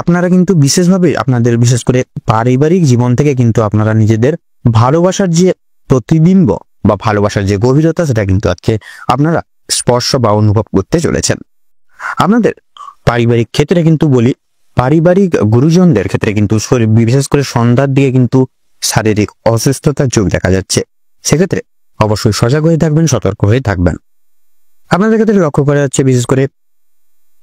আপনারা কিন্তু বিশেষভাবে আপনাদের বিশেষ করে পারিবারিক জীবন থেকে কিন্তু আপনারা নিজেদের ভালোবাসার যে প্রতিবিম্ব বা ভালোবাসার যে গভীরতা সেটা কিন্তু আজকে আপনারা স্পর্শ বা অনুভব করতে চলেছেন। আপনাদের পারিবারিক ক্ষেত্রে কিন্তু বলি, পারিবারিক গুরুজনদের ক্ষেত্রে কিন্তু বিশেষ করে সন্ধ্যার দিকে কিন্তু শারীরিক অসুস্থতার যোগ দেখা যাচ্ছে। সেক্ষেত্রে অবশ্যই সজাগ হয়ে থাকবেন, সতর্ক হয়ে থাকবেন। আপনাদের ক্ষেত্রে লক্ষ্য করা যাচ্ছে বিশেষ করে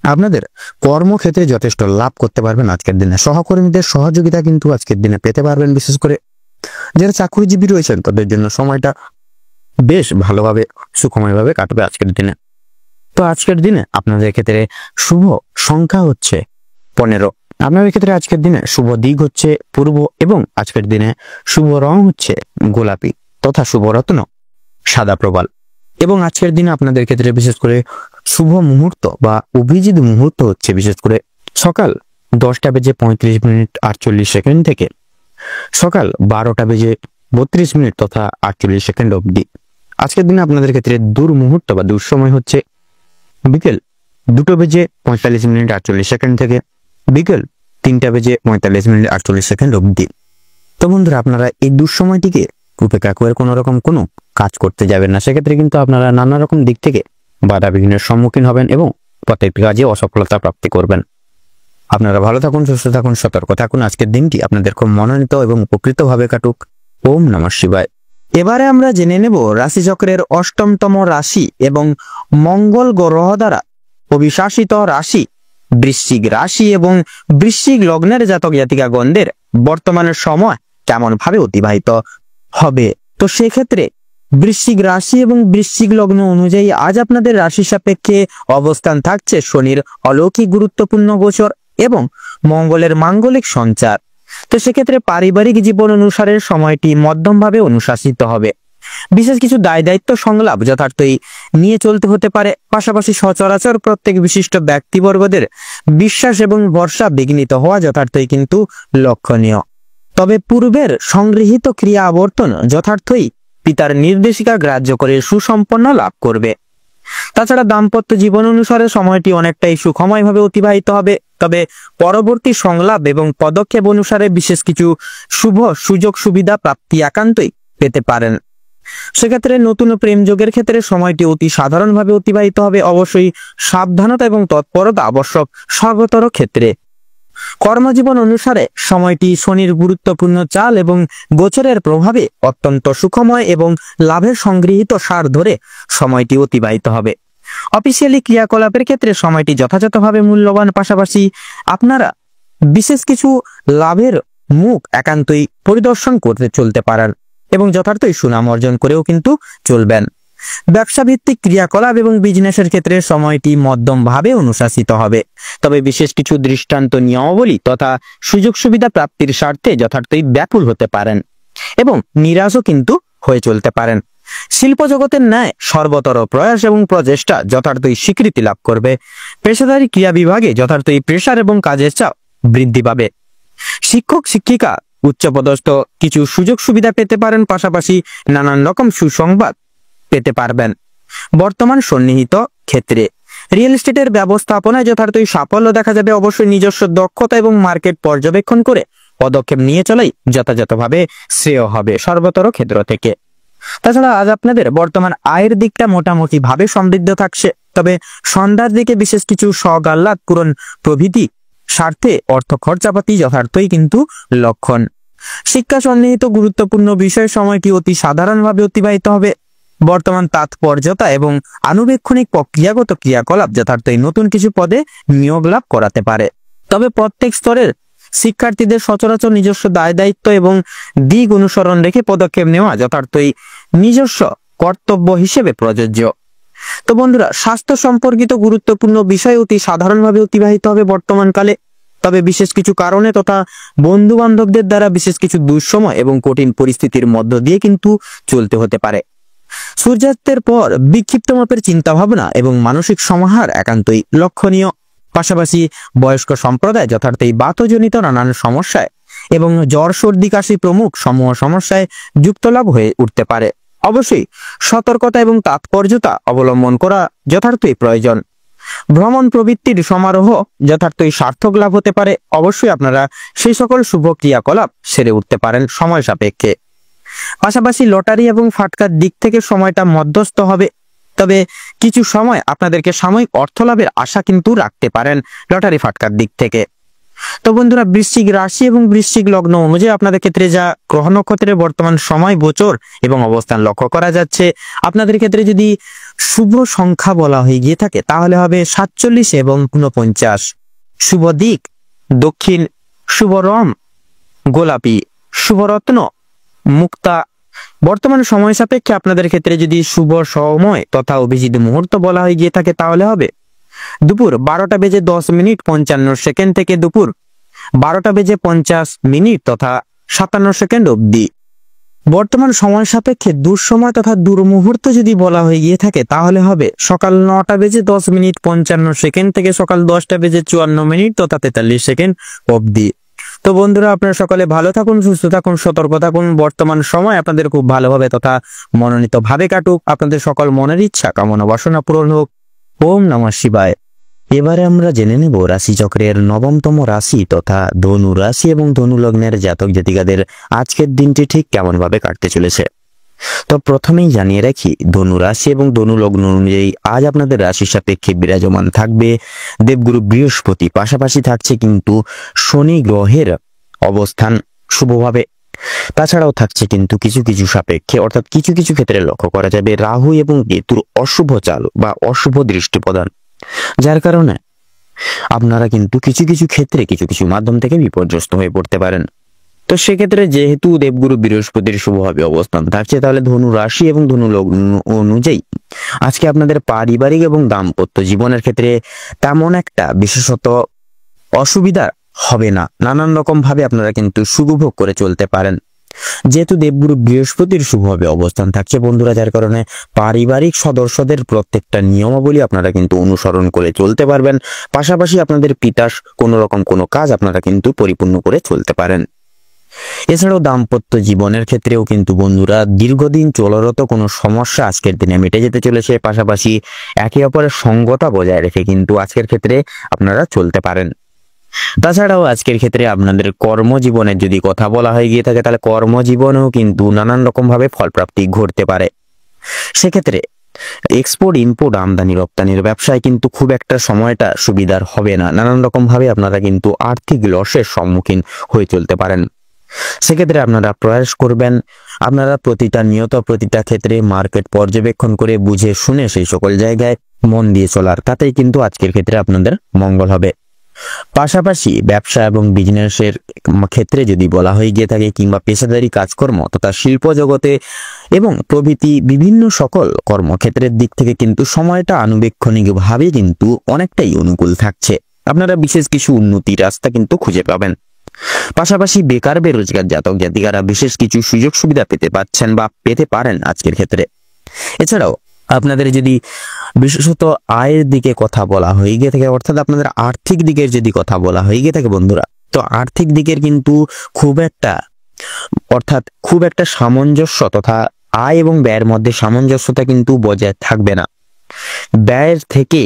আপনাদের কর্মক্ষেত্রে যথেষ্ট লাভ করতে পারবেন আজকের দিনে। সহকর্মীদের সহযোগিতা কিন্তু আজকের দিনে পেতে পারবেন। বিশেষ করে যারা চাকরিজীবী রয়েছেন তাদের জন্য সময়টা বেশ ভালোভাবে সুখময়ভাবে কাটবে আজকের দিনে। তো আজকের দিনে আপনাদের ক্ষেত্রে শুভ সংখ্যা হচ্ছে 15। আপনাদের ক্ষেত্রে আজকের দিনে শুভ দিক হচ্ছে পূর্ব এবং আজকের দিনে শুভ রং হচ্ছে গোলাপি তথা শুভ রত্ন সাদা প্রবাল। এবং আজকের দিনে আপনাদের ক্ষেত্রে বিশেষ করে শুভ মুহূর্ত বা অভিজিৎ মুহূর্ত হচ্ছে বিশেষ করে সকাল 10:35 থেকে সকাল 12:32 তথা 48 অবধি। আজকের দিনে আপনাদের ক্ষেত্রে দুর্মুহূর্ত বা দুঃসময় হচ্ছে বিকেল 2:45 থেকে বিকেল 3:45 অবধি। তো বন্ধুরা, আপনারা এই দুঃসময়টিকে উপেক্ষা করে কোনো রকম কোনো কাজ করতে যাবেন না। সেক্ষেত্রে কিন্তু আপনারা নানা রকম দিক থেকে বাধা বিঘ্নের সম্মুখীন হবেন এবং প্রত্যেকটি কাজে অসফলতা প্রাপ্তি করবেন। আপনারা ভালো থাকুন, সুস্থ থাকুন, সতর্ক থাকুন। আজকের দিনটি আপনাদের খুব মনোনীত এবং উপকৃত ভাবে কাটুক। ওম নমঃ শিবায়। এবারে আমরা জেনে নেব রাশিচক্রের অষ্টমতম রাশি এবং মঙ্গল গ্রহ দ্বারা অভিশাসিত রাশি বৃশ্চিক রাশি এবং বৃশ্চিক লগ্নের জাতক জাতিকাগণদের বর্তমানের সময় কেমন ভাবে অতিবাহিত হবে। তো সেক্ষেত্রে বৃশ্চিক রাশি এবং বৃশ্চিক লগ্ন অনুযায়ী আজ আপনাদের রাশি সাপেক্ষে অবস্থান থাকছে শনির অলৌকিক গুরুত্বপূর্ণ গোচর এবং মঙ্গলের মাঙ্গলিক সঞ্চার। তো সেক্ষেত্রে পারিবারিক জীবন অনুসারে সময়টি মধ্যমভাবে অনুশাসিত হবে। বিশেষ কিছু দায় দায়িত্ব সংলাপ যথার্থই নিয়ে চলতে হতে পারে। পাশাপাশি সচরাচর প্রত্যেক বিশিষ্ট ব্যক্তিবর্গদের বিশ্বাস এবং ভরসা বিঘ্নিত হওয়া যথার্থই কিন্তু লক্ষণীয়। তবে পূর্বের সংগৃহীত ক্রিয়া আবর্তন যথার্থই পিতার নির্দেশিকা গ্রাহ্য করে সুসম্পন্ন লাভ করবে। তাছাড়া দাম্পত্য জীবন অনুসারে সময়টি অনেকটাই সুখময়ভাবে অতিবাহিত হবে। তবে পরবর্তী সংলাপ এবং পদক্ষেপ অনুসারে বিশেষ কিছু শুভ সুযোগ সুবিধা প্রাপ্তি একান্তই পেতে পারেন। সেক্ষেত্রে নতুন প্রেম যোগের ক্ষেত্রে সময়টি অতি সাধারণভাবে অতিবাহিত হবে। অবশ্যই সাবধানতা এবং তৎপরতা আবশ্যক সর্বতর ক্ষেত্রে। কর্মজীবন অনুসারে সময়টি শনির গুরুত্বপূর্ণ চাল এবং গোচরের প্রভাবে অত্যন্ত সুখময় এবং লাভের সংগৃহীত সার ধরে সময়টি অতিবাহিত হবে। অফিসিয়ালি ক্রিয়াকলাপের ক্ষেত্রে সময়টি যথাযথভাবে মূল্যবান। পাশাপাশি আপনারা বিশেষ কিছু লাভের মুখ একান্তই পরিদর্শন করতে চলতে পারেন এবং যথার্থই সুনাম অর্জন করেও কিন্তু চলবেন। ব্যবসা ভিত্তিক ক্রিয়াকলাপ এবং বিজনেসের ক্ষেত্রে সময়টি মধ্যমভাবে অনুশাসিত হবে। তবে বিশেষ কিছু দৃষ্টান্ত নিয়মাবলী তথা সুযোগ সুবিধা প্রাপ্তির স্বার্থে যথার্থই ব্যাকুল হতে পারেন এবং নিরাশও কিন্তু হয়ে চলতে পারেন। শিল্প জগতের ন্যায় সর্বতর প্রয়াস এবং প্রচেষ্টা যথার্থই স্বীকৃতি লাভ করবে। পেশাদারী ক্রিয়া বিভাগে যথার্থই প্রেসার এবং কাজের চাপ বৃদ্ধি পাবে। শিক্ষক শিক্ষিকা উচ্চপদস্থ কিছু সুযোগ সুবিধা পেতে পারেন। পাশাপাশি নানান রকম সুসংবাদ পেতে পারবেন। বর্তমান সন্নিহিত ক্ষেত্রে রিয়েল এস্টেটের ব্যবস্থাপনায় যথার্থই সাফল্য দেখা যাবে। অবশ্যই নিজস্ব দক্ষতা এবং মার্কেট পর্যবেক্ষণ করে পদক্ষেপ নিয়ে চলাই যথাযথভাবে শ্রেয় হবে সর্বতর ক্ষেত্র থেকে। তাছাড়া আজ আপনাদের বর্তমান আয়ের দিকটা মোটামুটি ভাবে সমৃদ্ধ থাকছে। তবে সন্ধ্যার দিকে বিশেষ কিছু শখ আহ্লাদ পূরণ প্রভৃতি স্বার্থে অর্থ খরচাপাতি যথার্থই কিন্তু লক্ষণ। শিক্ষা সন্নিহিত গুরুত্বপূর্ণ বিষয় সময়টি অতি সাধারণভাবে অতিবাহিত হবে। বর্তমান তাৎপর্যতা এবং আনুবেক্ষণিক প্রক্রিয়াগত ক্রিয়াকলাপ যথার্থই নতুন কিছু পদে নিয়োগ লাভ করাতে পারে। তবে প্রত্যেক স্তরের শিক্ষার্থীদের সচরাচর নিজস্ব দায় দায়িত্ব এবং দিক অনুসরণ রেখে পদক্ষেপ নেওয়া যথার্থই নিজস্ব কর্তব্য হিসেবে প্রযোজ্য। তো বন্ধুরা, স্বাস্থ্য সম্পর্কিত গুরুত্বপূর্ণ বিষয় অতি সাধারণভাবে অতিবাহিত হবে বর্তমানকালে। তবে বিশেষ কিছু কারণে তথা বন্ধু বান্ধবদের দ্বারা বিশেষ কিছু দুঃসময় এবং কঠিন পরিস্থিতির মধ্য দিয়ে কিন্তু চলতে হতে পারে। সূর্যাস্তের পর বিক্ষিপ্ত মাপের চিন্তা ভাবনা এবং মানসিক সমাহার একান্তই লক্ষণীয়। পাশাপাশি বয়স্ক সম্প্রদায় যথার্থই বাতজনিত নানান সমস্যায় এবং জ্বর সর্দি কাশি প্রমুখ সমূহ সমস্যায় যুক্ত লাভ হয়ে উঠতে পারে। অবশ্যই সতর্কতা এবং তাৎপর্যতা অবলম্বন করা যথার্থই প্রয়োজন। ভ্রমণ প্রবৃত্তির সমারোহ যথার্থই সার্থক লাভ হতে পারে। অবশ্যই আপনারা সেই সকল শুভ ক্রিয়াকলাপ সেরে উঠতে পারেন সময় সাপেক্ষে। পাশাপাশি লটারি এবং ফাটকার দিক থেকে সময়টা মধ্যস্থ হবে। তবে কিছু সময় আপনাদেরকে সাময়িক অর্থ লাভের আশা কিন্তু রাখতে পারেন লটারি ফাটকার দিক থেকে। তো বন্ধুরা, বৃশ্চিক রাশি এবং বৃশ্চিক লগ্ন অনুযায়ী আপনাদের ক্ষেত্রে যা গ্রহ নক্ষত্রের বর্তমান সময় গোচর এবং অবস্থান লক্ষ্য করা যাচ্ছে, আপনাদের ক্ষেত্রে যদি শুভ সংখ্যা বলা হয়ে গিয়ে থাকে তাহলে হবে 47 এবং 49। শুভ দিক দক্ষিণ, শুভ রং গোলাপি, শুভরত্ন মুক্তা। বর্তমান সময় সাপেক্ষে আপনাদের ক্ষেত্রে যদি শুভ সময় তথা অভিজিৎ মুহূর্ত বলা হয়ে গিয়ে থাকে তাহলে হবে দুপুর 12:10:55 থেকে দুপুর 12:50 তথা 57 অবধি। বর্তমান সময় সাপেক্ষে দুঃসময় তথা দুর্মুহূর্ত যদি বলা হয়ে গিয়ে থাকে তাহলে হবে সকাল 9:10:55 থেকে সকাল 10:54 তথা 43 অবধি। তো বন্ধুরা, আপনারা সকলে ভালো থাকুন, সুস্থ থাকুন, সতর্ক থাকুন। বর্তমান সময় আপনাদের খুব ভালোভাবে তথা মনোনীত ভাবে কাটুক। আপনাদের সকল মনের ইচ্ছা কামনা বাসনা পূরণ হোক। ওম নমঃ শিবায়। এবারে আমরা জেনে নেব রাশিচক্রের 9তম রাশি তথা ধনু রাশি এবং ধনু লগ্নের জাতক জাতিকাদের আজকের দিনটি ঠিক কেমন ভাবে কাটতে চলেছে। তো প্রথমেই জানিয়ে রাখি, ধনু রাশি এবং ধনু লগ্ন অনুযায়ী আজ আপনাদের রাশির সাপেক্ষে বিরাজমান থাকবে দেবগুরু বৃহস্পতি। পাশাপাশি থাকছে কিন্তু শনি গ্রহের অবস্থান শুভভাবে। তাছাড়াও থাকছে কিন্তু কিছু কিছু সাপেক্ষে অর্থাৎ কিছু কিছু ক্ষেত্রে লক্ষ্য করা যাবে রাহু এবং কেতুর অশুভ চালু বা অশুভ দৃষ্টি প্রদান, যার কারণে আপনারা কিন্তু কিছু কিছু ক্ষেত্রে কিছু কিছু মাধ্যম থেকে বিপর্যস্ত হয়ে পড়তে পারেন। তো সেক্ষেত্রে যেহেতু দেবগুরু বৃহস্পতির শুভভাবে অবস্থান থাকছে, তাহলে ধনু রাশি এবং ধনু লগ্ন অনুযায়ী আজকে আপনাদের পারিবারিক এবং দাম্পত্য জীবনের ক্ষেত্রে তেমন একটা বিশেষত অসুবিধা হবে না। নানান রকম ভাবে আপনারা কিন্তু সুখভোগ করে চলতে পারেন, যেহেতু দেবগুরু বৃহস্পতির শুভভাবে অবস্থান থাকছে বন্ধুরা, যার কারণে পারিবারিক সদস্যদের প্রত্যেকটা নিয়মাবলী আপনারা কিন্তু অনুসরণ করে চলতে পারবেন। পাশাপাশি আপনাদের পিতার কোনো রকম কোনো কাজ আপনারা কিন্তু পরিপূর্ণ করে চলতে পারেন। এছাড়াও দাম্পত্য জীবনের ক্ষেত্রেও কিন্তু বন্ধুরা দীর্ঘদিন চলরত কোনো সমস্যা আজকের দিনে মিটে যেতে চলেছে। পাশাপাশি একে অপরের সঙ্গতা বজায় রেখে কিন্তু আজকের ক্ষেত্রে আপনারা চলতে পারেন। তাছাড়াও আজকের ক্ষেত্রে আপনাদের কর্মজীবনের যদি কথা বলা হয়ে গিয়ে থাকে তাহলে কর্মজীবনেও কিন্তু নানান রকম ভাবে ফলপ্রাপ্তি ঘটতে পারে। সেক্ষেত্রে এক্সপোর্ট ইম্পোর্ট আমদানি রপ্তানির ব্যবসায় কিন্তু খুব একটা সময়টা সুবিধার হবে না। নানান রকম ভাবে আপনারা কিন্তু আর্থিক লসের সম্মুখীন হয়ে চলতে পারেন। সেক্ষেত্রে আপনারা প্রয়াস করবেন আপনারা প্রতিটা ক্ষেত্রে মার্কেট পর্যবেক্ষণ করে বুঝে শুনে সেই সকল জায়গায় মন দিয়ে চলার, তাতেই কিন্তু আজকের ক্ষেত্রে আপনাদের মঙ্গল হবে। পাশাপাশি ব্যবসা এবং বিজনেসের ক্ষেত্রে যদি বলা হয়ে গিয়ে থাকে কিংবা পেশাদারি কাজকর্ম তথা শিল্প জগতে এবং প্রভৃতি বিভিন্ন সকল কর্মক্ষেত্রের দিক থেকে কিন্তু সময়টা আনুবেক্ষণিকভাবে কিন্তু অনেকটাই অনুকূল থাকছে। আপনারা বিশেষ কিছু উন্নতির রাস্তা কিন্তু খুঁজে পাবেন। পাশাপাশি বেকার বেরোজগার জাতক জাতিকারা বিশেষ কিছু সুযোগ সুবিধা পেতে পাচ্ছেন বা পেতে পারেন আজকের ক্ষেত্রে। এছাড়াও আপনাদের যদি বিশেষত আয়ের দিকে কথা বলা হয়ে গিয়ে থাকে অর্থাৎ আপনাদের আর্থিক দিকের যদি কথা বলা হয়ে গিয়ে থাকে বন্ধুরা, তো আর্থিক দিকের কিন্তু খুব একটা সামঞ্জস্য তথা আয় এবং ব্যয়ের মধ্যে সামঞ্জস্যতা কিন্তু বজায় থাকবে না। ব্যয়ের থেকে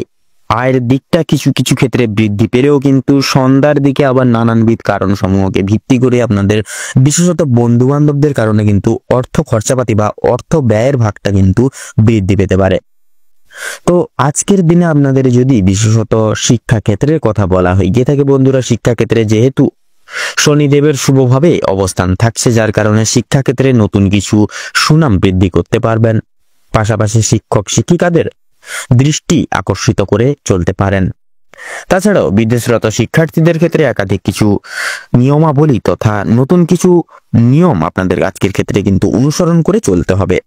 আয়ের দিকটা কিছু কিছু ক্ষেত্রে বৃদ্ধি পেলেও কিন্তু সন্ধ্যার দিকে আবার নানানবিধ কারণ সমূহকে ভিত্তি করে আপনাদের বিশেষত বন্ধু বান্ধবদের কারণে কিন্তু অর্থ খরচাপাতি বা অর্থ ব্যয়ের ভাগটা কিন্তু বৃদ্ধি পেতে পারে। তো আজকের দিনে আপনাদের যদি বিশেষত শিক্ষা ক্ষেত্রের কথা বলা হয় গিয়ে থাকে বন্ধুরা, শিক্ষাক্ষেত্রে যেহেতু শনিদেবের শুভভাবে অবস্থান থাকছে, যার কারণে শিক্ষাক্ষেত্রে নতুন কিছু সুনাম বৃদ্ধি করতে পারবেন। পাশাপাশি শিক্ষক শিক্ষিকাদের দৃষ্টি আকর্ষিত করে চলতে পারেন। তাছাড়াও বিদেশরত শিক্ষার্থীদের ক্ষেত্রে একাধিক কিছু নিয়মাবলী তথা নতুন কিছু নিয়ম আপনাদের আজকের ক্ষেত্রে কিন্তু অনুসরণ করে চলতে হবে।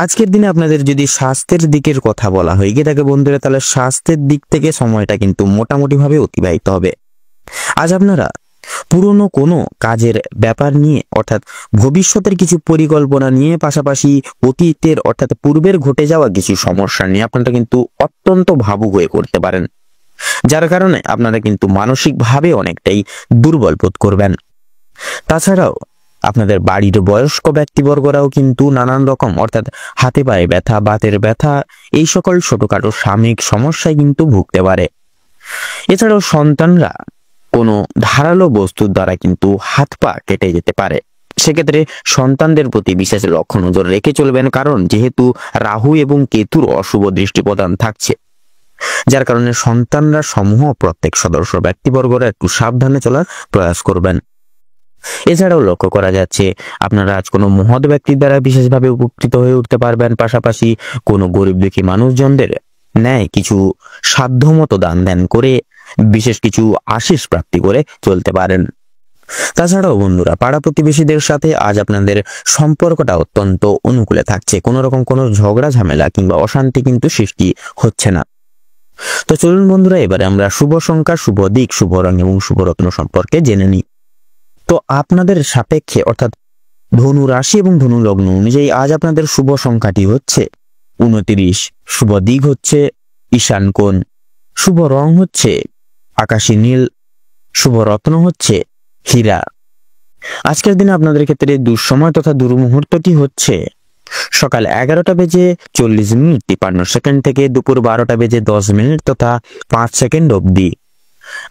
আজকের দিনে আপনাদের যদি স্বাস্থ্যের দিকের কথা বলা হয়ে গিয়ে থাকে বন্ধুরা, তাহলে স্বাস্থ্যের দিক থেকে সময়টা কিন্তু মোটামুটি ভাবে অতিবাহিত হবে। আজ আপনারা পুরনো কোনো কাজের ব্যাপার নিয়ে অর্থাৎ ভবিষ্যতের কিছু পরিকল্পনা নিয়ে, পাশাপাশি অতীতের অর্থাৎ পূর্বের ঘটে যাওয়া কিছু সমস্যা নিয়ে আপনারা কিন্তু অত্যন্ত ভাবুক হয়ে করতে পারেন, যার কারণে আপনারা কিন্তু মানসিকভাবে অনেকটাই দুর্বল বোধ করবেন। তাছাড়াও আপনাদের বাড়ির বয়স্ক ব্যক্তিবর্গরাও কিন্তু নানান রকম অর্থাৎ হাতে পায়ে ব্যথা, বাতের ব্যথা, এই সকল ছোটখাটো সাময়িক সমস্যায় কিন্তু ভুগতে পারে। এছাড়াও সন্তানরা কোনো ধারালো বস্তুর দ্বারা কিন্তু হাত পা কেটে যেতে পারে। সেক্ষেত্রে সন্তানদের প্রতি বিশেষ লক্ষ্য নজর রেখে চলবেন, কারণ যেহেতু রাহু এবং কেতুর অশুভ দৃষ্টি প্রদান থাকছে, যার কারণে সন্তানরা সমূহ প্রত্যেক সদস্য ব্যক্তিবর্গরা একটু সাবধানে চলার প্রয়াস করবেন। এছাড়াও লক্ষ্য করা যাচ্ছে আপনারা আজ কোনো মহৎ ব্যক্তির দ্বারা বিশেষভাবে উপকৃত হয়ে উঠতে পারবেন, পাশাপাশি কোনো গরিব দুঃখী মানুষজনদের ন্যায় কিছু সাধ্যমতো দান ধ্যান করে বিশেষ কিছু আশিস প্রাপ্তি করে চলতে পারেন। তাছাড়াও বন্ধুরা, পাড়া প্রতিবেশীদের সাথে আজ আপনাদের সম্পর্কটা অত্যন্ত অনুকূলে থাকছে, কোনো রকম কোনো ঝগড়া ঝামেলা কিংবা অশান্তি কিন্তু সৃষ্টি হচ্ছে না। তো চলুন বন্ধুরা, এবারে আমরা শুভ সংখ্যা, শুভ দিক, শুভ রং এবং শুভ রত্ন সম্পর্কে জেনে নিই। তো আপনাদের সাপেক্ষে অর্থাৎ ধনু রাশি এবং ধনু লগ্ন অনুযায়ী আজ আপনাদের শুভ সংখ্যাটি হচ্ছে 29, শুভ দিক হচ্ছে ঈশান কোণ, শুভ রং হচ্ছে আকাশী নীল, শুভ রত্ন হচ্ছে হীরা। আজকের দিনে আপনাদের ক্ষেত্রে দুঃসময় তথা দুর্মুহূর্তটি হচ্ছে সকাল 11:40 থেকে দুপুর 12:10 তথা 5 সেকেন্ড অবধি।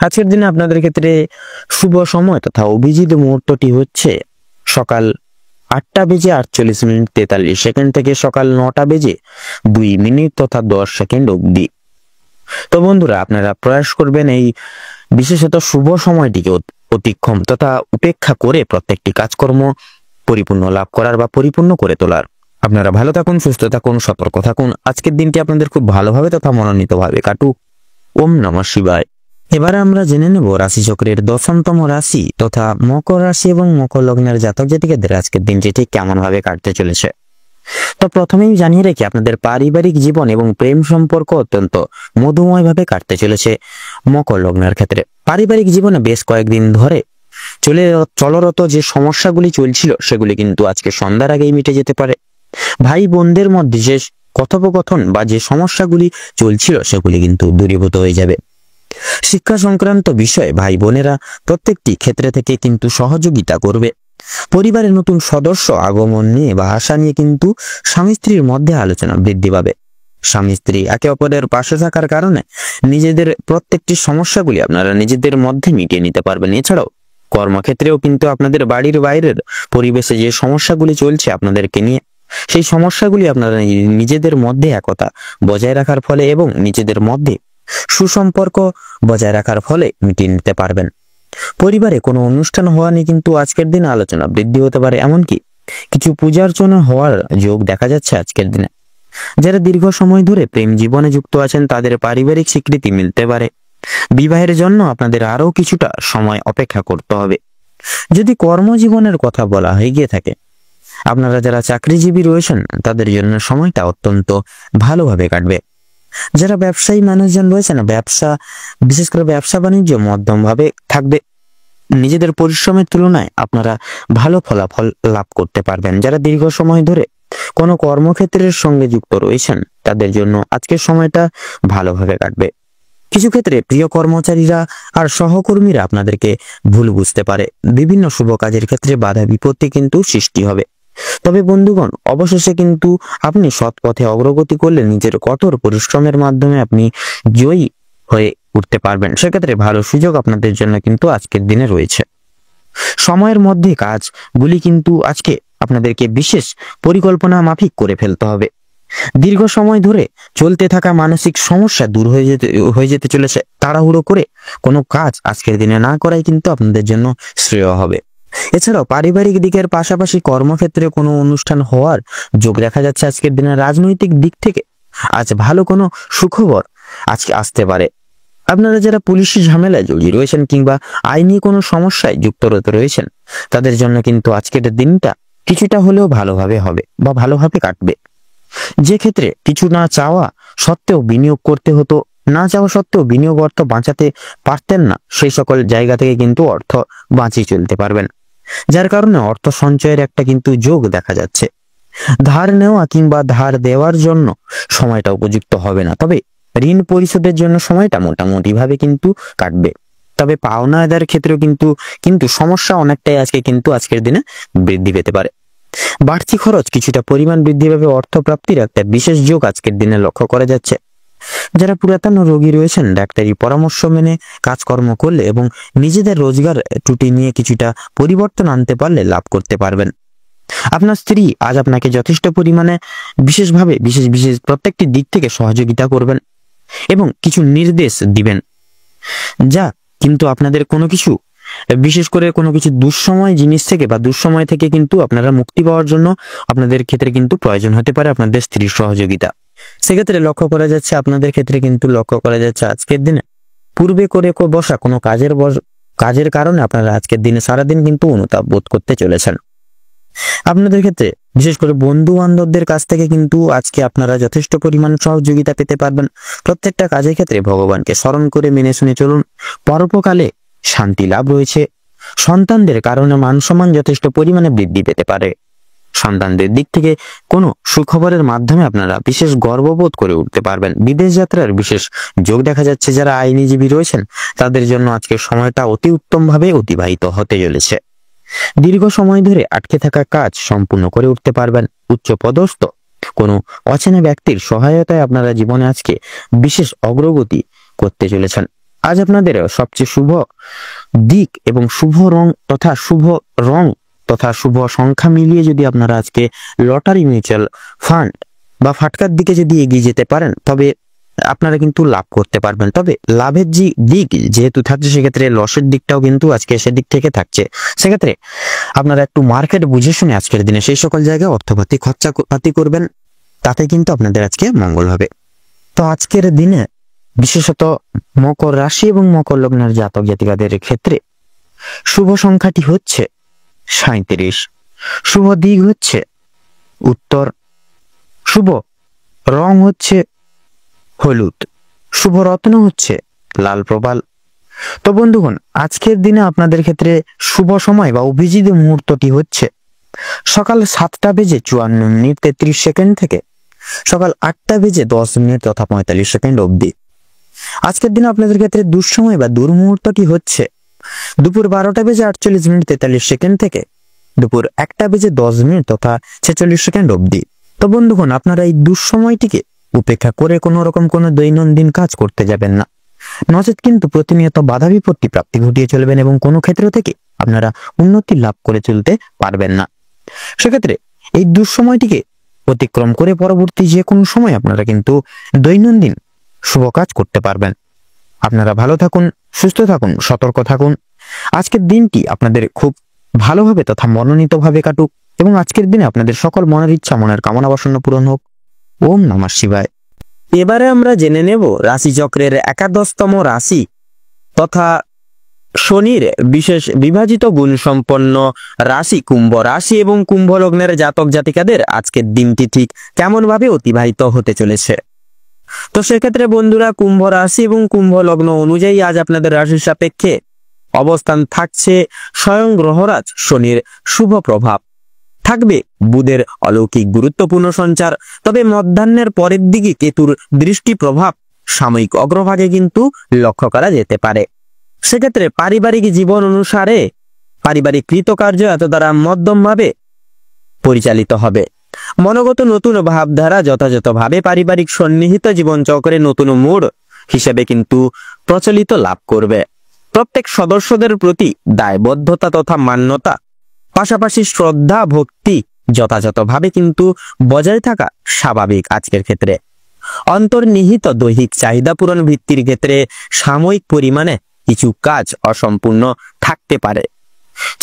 আজকের দিনে আপনাদের ক্ষেত্রে শুভ সময় তথা অভিজিৎ মুহূর্তটি হচ্ছে সকাল 8:48 থেকে সকাল 9:02 তথা 10 সেকেন্ড অবধি। তো বন্ধুরা, আপনারা প্রয়াস করবেন এই বিশেষত শুভ সময়টিকে অতিক্রম তথা উপেক্ষা করে প্রত্যেকটি কাজকর্ম পরিপূর্ণ লাভ করার বা পরিপূর্ণ করে তোলার। আপনারা ভালো থাকুন, সুস্থ থাকুন, সতর্ক থাকুন। আজকের দিনটি আপনাদের খুব ভালোভাবে তথা মনোনীতভাবে কাটুক। ওম নমঃ শিবায়। এবারে আমরা জেনে নেব রাশিচক্রের 10তম রাশি তথা মকর রাশি এবং মকর লগ্নের জাতক জাতিকাদের আজকের দিনটি ঠিক কেমন ভাবে কাটতে চলেছে। তো প্রথমেই জানিয়ে রেখে আপনাদের পারিবারিক জীবন এবং প্রেম সম্পর্ক অত্যন্ত মধুময় ভাবে কাটতে চলেছে মকর লগ্নের ক্ষেত্রে। পারিবারিক জীবনে বেশ কয়েকদিন ধরে চলরত যে সমস্যাগুলি চলছিল সেগুলি কিন্তু আজকে সন্ধ্যার আগেই মিটে যেতে পারে। ভাই বোনদের মধ্যে যে কথোপকথন বা যে সমস্যাগুলি চলছিল সেগুলি কিন্তু দূরীভূত হয়ে যাবে। শিক্ষা সংক্রান্ত বিষয়ে ভাই বোনেরা প্রত্যেকটি ক্ষেত্রে থেকে কিন্তু সহযোগিতা করবে। পরিবারের নতুন সদস্য আগমন নিয়ে বা আশা নিয়ে কিন্তু স্বামী স্ত্রীর মধ্যে আলোচনা বৃদ্ধি পাবে। স্বামী স্ত্রী একে অপরের পাশে থাকার কারণে নিজেদের প্রত্যেকটি সমস্যাগুলি আপনারা নিজেদের মধ্যে মিটিয়ে নিতে পারবেন। এছাড়াও কর্মক্ষেত্রেও কিন্তু আপনাদের বাড়ির বাইরের পরিবেশে যে সমস্যাগুলি চলছে আপনাদেরকে নিয়ে, সেই সমস্যাগুলি আপনারা নিজেদের মধ্যে একতা বজায় রাখার ফলে এবং নিজেদের মধ্যে সুসম্পর্ক বজায় রাখার ফলে মিটিয়ে নিতে পারবেন। পরিবারে কোনো অনুষ্ঠান হওয়া নিয়ে কিন্তু আজকের দিনে আলোচনা বৃদ্ধি হতে পারে, এমনকি কিছু পূজার্চনা হওয়ার যোগ দেখা যাচ্ছে আজকের দিনে। যারা দীর্ঘ সময় ধরে প্রেম জীবনে যুক্ত আছেন তাদের পারিবারিক স্বীকৃতি মিলতে পারে। বিবাহের জন্য আপনাদের আরো কিছুটা সময় অপেক্ষা করতে হবে। যদি কর্মজীবনের কথা বলা হয়ে গিয়ে থাকে, আপনারা যারা চাকরিজীবী রয়েছেন তাদের জন্য সময়টা অত্যন্ত ভালোভাবে কাটবে। যারা ব্যবসায়ী মানুষজন রয়েছেন, বিশেষ করে ব্যবসা বাণিজ্য মধ্যম ভাবে থাকবে। নিজেদের পরিশ্রমের তুলনায় আপনারা ভালো ফলাফল লাভ করতে পারবেন। যারা দীর্ঘ সময় ধরে কোনো কর্মক্ষেত্রের সঙ্গে যুক্ত রয়েছেন তাদের জন্য আজকের সময়টা ভালোভাবে কাটবে। কিছু ক্ষেত্রে প্রিয় কর্মচারীরা আর সহকর্মীরা আপনাদেরকে ভুল বুঝতে পারে। বিভিন্ন শুভ কাজের ক্ষেত্রে বাধা বিপত্তি কিন্তু সৃষ্টি হবে। তবে বন্ধুগণ, অবশেষে কিন্তু আপনি সৎ পথে অগ্রগতি করলে নিজের কঠোর পরিশ্রমের মাধ্যমে আপনি জয়ী হয়ে উঠতে পারবেন। সেক্ষেত্রে ভালো সুযোগ আপনাদের জন্য কিন্তু আজকের দিনে রয়েছে। সময়ের মধ্যে কাজগুলি কিন্তু আজকে আপনাদেরকে বিশেষ পরিকল্পনা মাফিক করে ফেলতে হবে। দীর্ঘ সময় ধরে চলতে থাকা মানসিক সমস্যা দূর হয়ে যেতে চলেছে। তাড়াহুড়ো করে কোনো কাজ আজকের দিনে না করাই কিন্তু আপনাদের জন্য শ্রেয় হবে। এছাড়াও পারিবারিক দিকের পাশাপাশি কর্মক্ষেত্রে কোনো অনুষ্ঠান হওয়ার যোগ দেখা যাচ্ছে আজকের দিনে। রাজনৈতিক দিক থেকে আজ ভালো কোনো সুখবর আজকে আসতে পারে। আপনারা যারা পুলিশি ঝামেলায় জড়িয়ে রয়েছেন কিংবা আইনি কোনো সমস্যায় যুক্ত রয়েছেন তাদের জন্য কিন্তু আজকের দিনটা কিছুটা হলেও ভালোভাবে হবে বা ভালোভাবে কাটবে। যে ক্ষেত্রে কিছু না চাওয়া সত্ত্বেও বিনিয়োগ করতে হতো, না চাওয়া সত্ত্বেও বিনিয়োগ অর্থ বাঁচাতে পারতেন না, সেই সকল জায়গা থেকে কিন্তু অর্থ বাঁচিয়ে চলতে পারবেন, যার কারণে অর্থ সঞ্চয়ের একটা কিন্তু যোগ দেখা যাচ্ছে। ধার নেওয়া কিংবা ধার দেওয়ার জন্য সময়টা উপযুক্ত হবে না, তবে ঋণ পরিশোধের জন্য সময়টা মোটামুটি ভাবে কিন্তু কাটবে। তবে পাওনা আদায়ের ক্ষেত্রেও কিন্তু সমস্যা অনেকটাই আজকের দিনে বৃদ্ধি পেতে পারে। বাড়তি খরচ কিছুটা পরিমাণ বৃদ্ধি পাবে, অর্থ প্রাপ্তির একটা বিশেষ যোগ আজকের দিনে লক্ষ্য করা যাচ্ছে। যারা পুরাতন রোগী রয়েছেন, ডাক্তারি পরামর্শ মেনে কাজকর্ম করলে এবং নিজেদের রোজগার ত্রুটি নিয়ে কিছুটা পরিবর্তন আনতে পারলে লাভ করতে পারবেন। আপনার স্ত্রী আজ আপনাকে যথেষ্ট পরিমাণে বিশেষ প্রত্যেকটি দিক থেকে সহযোগিতা করবেন এবং কিছু নির্দেশ দিবেন, যা কিন্তু আপনাদের বিশেষ করে কোনো কিছু দুঃসময় জিনিস থেকে বা দুঃসময় থেকে কিন্তু আপনারা মুক্তি পাওয়ার জন্য আপনাদের ক্ষেত্রে কিন্তু প্রয়োজন হতে পারে আপনাদের স্ত্রীর সহযোগিতা। সেক্ষেত্রে আপনাদের ক্ষেত্রে কিন্তু লক্ষ্য করা যাচ্ছে আজকের দিনে পূর্বে করে বসা কোনো কাজের কারণে আপনারা আজকের দিনে সারাদিন কিন্তু অনুতাপ বোধ করতে চলেছেন। আপনাদের ক্ষেত্রে বিশেষ করে বন্ধু বান্ধবদের কাছ থেকে কিন্তু আজকে আপনারা যথেষ্ট পরিমাণ সহযোগিতা পেতে পারবেন। প্রত্যেকটা কাজের ক্ষেত্রে ভগবানকে স্মরণ করে মেনে শুনে চলুন। পরোপকালে শান্তি লাভ রয়েছে। সন্তানদের কারণে মান সম্মান যথেষ্ট পরিমাণে বৃদ্ধি পেতে পারে। সন্তানদের দিক থেকে কোনো সুখবরের মাধ্যমে আপনারা বিশেষ গর্ববোধ করে উঠতে পারবেন। বিদেশ যাত্রার বিশেষ যোগ দেখা যাচ্ছে। যারা আইনজীবী রয়েছেন তাদের জন্য আজকের সময়টা অতি উত্তমভাবে অতিবাহিত হতে চলেছে। দীর্ঘ সময় ধরে আটকে থাকা কাজ সম্পূর্ণ করে উঠতে পারবেন। উচ্চ পদস্থ কোনো অচেনা ব্যক্তির সহায়তায় আপনারা জীবনে আজকে বিশেষ অগ্রগতি করতে চলেছেন। আজ আপনাদের সবচেয়ে শুভ দিক এবং শুভ রং তথা শুভ সংখ্যা মিলিয়ে যদি আপনারা আজকে লটারি, মিউচুয়াল ফান্ড বা ফাটকার দিকে যদি এগিয়ে যেতে পারেন তবে আপনারা কিন্তু লাভ করতে পারবেন। তবে লাভের যে দিক যেহেতু থাকছে, সেক্ষেত্রে লসের দিকটাও কিন্তু আজকে সেদিক থেকে থাকছে। সেক্ষেত্রে আপনারা একটু মার্কেট বুঝে শুনে আজকের দিনে সেই সকল জায়গায় অর্থপাতি খরচাপাতি করবেন, তাতে কিন্তু আপনাদের আজকে মঙ্গল হবে। তো আজকের দিনে বিশেষত মকর রাশি এবং মকর লগ্নের জাতক জাতিকাদের ক্ষেত্রে শুভ সংখ্যাটি হচ্ছে 37, শুভ দিক হচ্ছে উত্তর, শুভ রং হচ্ছে হলুদ, শুভ রত্ন হচ্ছে লাল প্রবাল। তো বন্ধুগণ, আজকের দিনে আপনাদের ক্ষেত্রে শুভ সময় বা অভিজিৎ মুহূর্তটি হচ্ছে সকাল 7:54:33 থেকে সকাল 8:10 তথা 45 অবধি। আজকের দিনে আপনাদের ক্ষেত্রে দুঃসময় বা দুর্মুহূর্তটি হচ্ছে দুপুর 12:48:43 থেকে দুপুর 1:10 তথা 46 অবধি। তো বন্ধুগণ, আপনারা এই দুঃসময়টিকে উপেক্ষা করে কোনো রকম কোনো দৈনন্দিন কাজ করতে যাবেন না, নচেত কিন্তু প্রতিনিয়ত বাধা বিপত্তি প্রাপ্তি ঘটিয়ে চলবেন এবং কোনো ক্ষেত্র থেকে আপনারা উন্নতি লাভ করে চলতে পারবেন না। সেক্ষেত্রে এই দুঃসময়টিকে অতিক্রম করে পরবর্তী যে কোনো সময় আপনারা কিন্তু দৈনন্দিন শুভ কাজ করতে পারবেন। আপনারা ভালো থাকুন, সুস্থ থাকুন, সতর্ক থাকুন। আজকের দিনটি আপনাদের খুব ভালোভাবে তথা মনোনীতভাবে কাটুক এবং আজকের দিনে আপনাদের সকল মনের ইচ্ছা, মনের কামনা বাসনা পূরণ হোক। ওম নমঃ শিবায়। এবারে আমরা জেনে নেব রাশিচক্রের 11তম রাশি তথা শনির বিশেষ বিভাজিত গুণ সম্পন্ন রাশি কুম্ভ রাশি এবং কুম্ভ লগ্নের জাতক জাতিকাদের আজকের দিনটি ঠিক কেমন ভাবে অতিবাহিত হতে চলেছে। তো সেক্ষেত্রে বন্ধুরা, কুম্ভ রাশি এবং কুম্ভ লগ্ন অনুযায়ী আজ আপনাদের রাশির সাপেক্ষে অবস্থান থাকছে স্বয়ং গ্রহরাজ শনির শুভ প্রভাব, থাকবে বুধের অলৌকিক গুরুত্বপূর্ণ সঞ্চার। তবে মধ্যাহ্নের পরের দিকে কেতুর দৃষ্টি প্রভাব সাময়িক অগ্রভাগে কিন্তু লক্ষ্য করা যেতে পারে। সেক্ষেত্রে পারিবারিক জীবন অনুসারে পারিবারিক কৃতকার্য এত দ্বারা মধ্যমভাবে পরিচালিত হবে। মনোগত নতুন ভাবধারা যথাযথভাবে পারিবারিক সন্নিহিত জীবনচক্রে নতুন মোড় হিসেবে কিন্তু প্রচলিত লাভ করবে। প্রত্যেক সদস্যদের প্রতি দায়বদ্ধতা তথা মান্যতা, পাশাপাশি শ্রদ্ধা ভক্তি যথাযথভাবে কিন্তু বজায় থাকা স্বাভাবিক। আজকের ক্ষেত্রে অন্তর্নিহিত দৈহিক চাহিদা পূরণ ভিত্তির ক্ষেত্রে সাময়িক পরিমাণে কিছু কাজ অসম্পূর্ণ থাকতে পারে।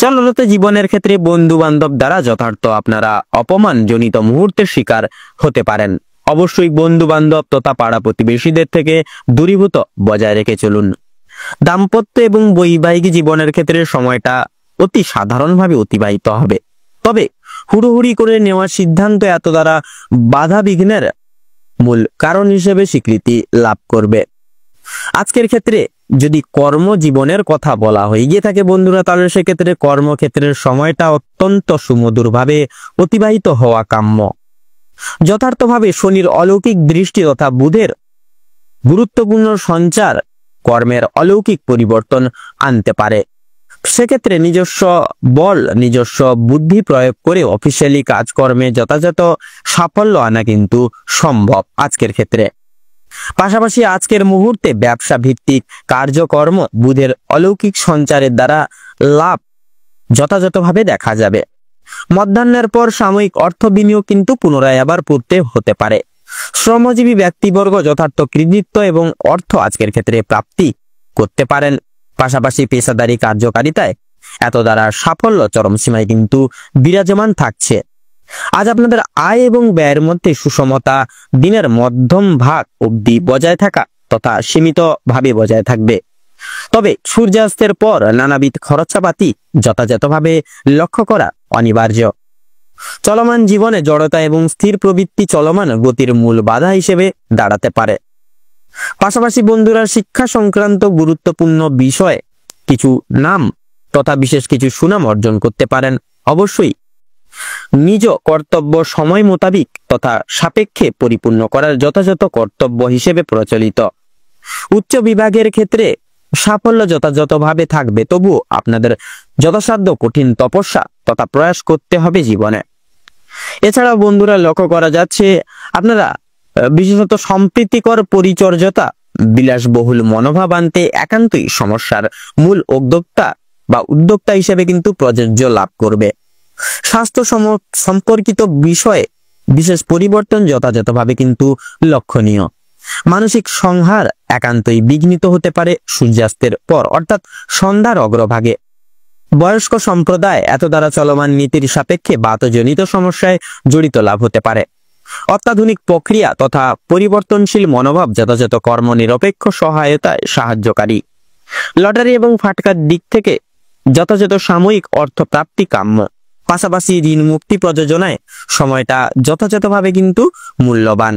চলন্ত জীবনের ক্ষেত্রে বন্ধু বান্ধব দ্বারা যথার্থ আপনারা অপমানজনিত মুহূর্তের শিকার হতে পারেন। অবশ্যই বন্ধু বান্ধব তথা পাড়া প্রতিবেশীদের থেকে দূরীভূত বজায় রেখে চলুন। দাম্পত্য এবং বৈবাহিক জীবনের ক্ষেত্রে সময়টা অতি সাধারণভাবে অতিবাহিত হবে। তবে হুড়োহুড়ি করে নেওয়া সিদ্ধান্ত এত দ্বারা বাধা বিঘ্নের মূল কারণ হিসেবে স্বীকৃতি লাভ করবে। আজকের ক্ষেত্রে যদি কর্মজীবনের কথা বলা হয়ে গিয়ে থাকে বন্ধুরা, তাহলে সেক্ষেত্রে কর্মক্ষেত্রের সময়টা অত্যন্ত সুমধুরভাবে অতিবাহিত হওয়া কাম্য। যথার্থভাবে শনির অলৌকিক দৃষ্টি তথা বুধের গুরুত্বপূর্ণ সঞ্চার কর্মের অলৌকিক পরিবর্তন আনতে পারে। সেক্ষেত্রে নিজস্ব বল নিজস্ব বুদ্ধি প্রয়োগ করে অফিসিয়ালি কাজকর্মে যথাযথ সাফল্য আনা কিন্তু সম্ভব আজকের ক্ষেত্রে। পাশাপাশি আজকের মুহূর্তে ব্যবসা ভিত্তিক কার্যকর্ম বুধের অলৌকিক সঞ্চারের দ্বারা লাভ যথাযথভাবে দেখা যাবে। মধ্যাহ্নের পর সাময়িক অর্থ বিনিয়োগ কিন্তু পুনরায় আবার পড়তে হতে পারে। শ্রমজীবী ব্যক্তিবর্গ যথার্থ কৃতিত্ব এবং অর্থ আজকের ক্ষেত্রে প্রাপ্তি করতে পারেন। পাশাপাশি পেশাদারি কার্যকারিতায় এত দ্বারা সাফল্য চরম সীমায় কিন্তু বিরাজমান থাকছে। আজ আপনাদের আয় এবং ব্যয়ের মধ্যে সুষমতা দিনের মধ্যম ভাগ অবধি বজায় থাকা তথা সীমিত ভাবে বজায় থাকবে। তবে সূর্যাস্তের পর নানাবিধ খরচাপাতি যথাযথভাবে লক্ষ্য করা অনিবার্য। চলমান জীবনে জড়তা এবং স্থির প্রবৃত্তি চলমান গতির মূল বাধা হিসেবে দাঁড়াতে পারে। পাশাপাশি বন্ধুরা শিক্ষা সংক্রান্ত গুরুত্বপূর্ণ বিষয়ে কিছু নাম তথা বিশেষ কিছু সুনাম অর্জন করতে পারেন। অবশ্যই নিজ কর্তব্য সময় মোতাবিক তথা সাপেক্ষে পরিপূর্ণ করার যথাযথ কর্তব্য হিসেবে প্রচলিত। উচ্চ বিভাগের ক্ষেত্রে সাফল্য যথাযথভাবে থাকবে, তবুও আপনাদের যথাসাধ্য কঠিন তপস্যা তথা প্রয়াস করতে হবে জীবনে। এছাড়া বন্ধুরা লক্ষ্য করা যাচ্ছে আপনারা বিশেষত সম্প্রীতিকর পরিচর্যতা বিলাসবহুল মনোভাব আনতে একান্তই সমস্যার মূল উদ্যোক্তা হিসেবে কিন্তু প্রযোজ্য লাভ করবে। স্বাস্থ্য সম্পর্কিত বিষয়ে বিশেষ পরিবর্তন যথাযথভাবে কিন্তু লক্ষণীয়। মানসিক সংহার একান্তই বিঘ্নিত হতে পারে সূর্যাস্তের পর অর্থাৎ সন্ধ্যার অগ্রভাগে। বয়স্ক সম্প্রদায় এত দ্বারা চলমান নীতির সাপেক্ষে বাতজনিত সমস্যায় জড়িত লাভ হতে পারে। অত্যাধুনিক প্রক্রিয়া তথা পরিবর্তনশীল মনোভাব যথাযথ কর্মনিরপেক্ষ সহায়তায় সাহায্যকারী। লটারি এবং ফাটকার দিক থেকে যথাযথ সাময়িক অর্থ প্রাপ্তি কাম্য। পাশাপাশি ঋণ মুক্তি প্রযোজনায় সময়টা যথাযথভাবে কিন্তু মূল্যবান।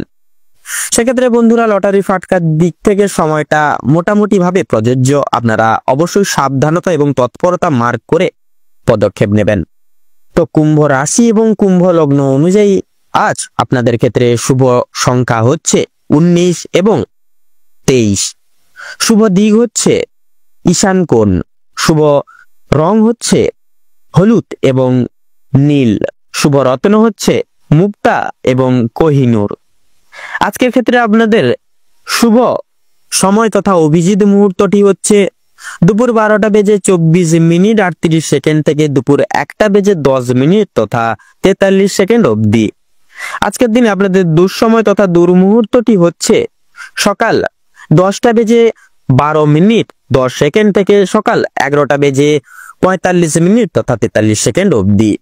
সেক্ষেত্রে বন্ধুরা লটারি ফাটকার দিক থেকে সময়টা মোটামুটি ভাবে প্রযোজ্য। আপনারা অবশ্যই সাবধানতা এবং তৎপরতা মার্ক করে পদক্ষেপ নেবেন। তো কুম্ভ রাশি এবং কুম্ভ লগ্ন অনুযায়ী আজ আপনাদের ক্ষেত্রে শুভ সংখ্যা হচ্ছে 19 এবং 23। শুভ দিক হচ্ছে ঈশান কোণ। শুভ রং হচ্ছে হলুদ এবং নীল। শুভ রত্ন হচ্ছে মুক্তা এবং কোহিনূর। আজকের ক্ষেত্রে আপনাদের শুভ সময় তথা অভিজিৎ মুহূর্তটি হচ্ছে দুপুর 12:24 থেকে দুপুর 1:10 তথা 43 অবধি। আজকের দিনে আপনাদের দুঃসময় তথা দুর্মুহূর্তটি হচ্ছে সকাল 10:12 থেকে সকাল 11:45 তথা 43 অবধি।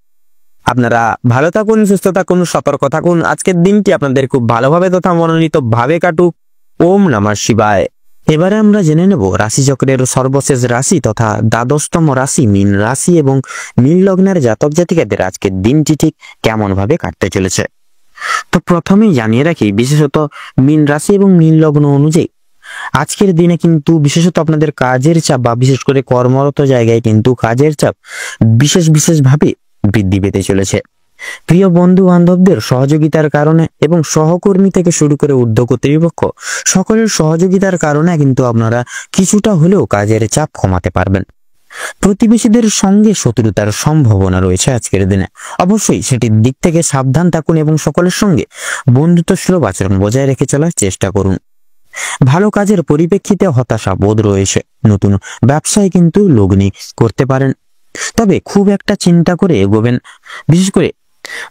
আপনারা ভালো থাকুন, সুস্থ থাকুন, সতর্ক থাকুন। আজকের দিনটি আপনাদের খুব ভালোভাবে তথা মনোনীত ভাবে কাটুক। ওম নমঃ শিবায়। এবারে আমরা জেনে নেব রাশিচক্রের সর্বশেষ রাশি তথা দ্বাদশতম রাশি মীন রাশি এবং মীন লগ্নের জাতক জাতিকাদের আজকের দিনটি ঠিক কেমন ভাবে কাটতে চলেছে। তো প্রথমেই জানিয়ে রাখি, বিশেষত মীন রাশি এবং মীন লগ্ন অনুযায়ী আজকের দিনে কিন্তু বিশেষত আপনাদের কাজের চাপ বা বিশেষ করে কর্মরত জায়গায় কিন্তু কাজের চাপ বিশেষভাবে বৃদ্ধি পেতে চলেছে। প্রিয় বন্ধু বান্ধবদের সহযোগিতার কারণে এবং সহকর্মী থেকে শুরু করে ঊর্ধ্ব কর্তৃপক্ষ সকলের সহযোগিতার কারণে কিন্তু আপনারা কিছুটা হলেও কাজের চাপ কমাতে পারবেন। প্রতিবেশীদের সঙ্গে শত্রুতার সম্ভাবনা রয়েছে আজকের দিনে। অবশ্যই সেটির দিক থেকে সাবধান থাকুন এবং সকলের সঙ্গে বন্ধুত্বসুলভ আচরণ বজায় রেখে চলার চেষ্টা করুন। ভালো কাজের পরিপ্রেক্ষিতে হতাশা বোধ রয়েছে। নতুন ব্যবসায় কিন্তু লগ্নি করতে পারেন, তবে খুব একটা চিন্তা করে এগোবেন। বিশেষ করে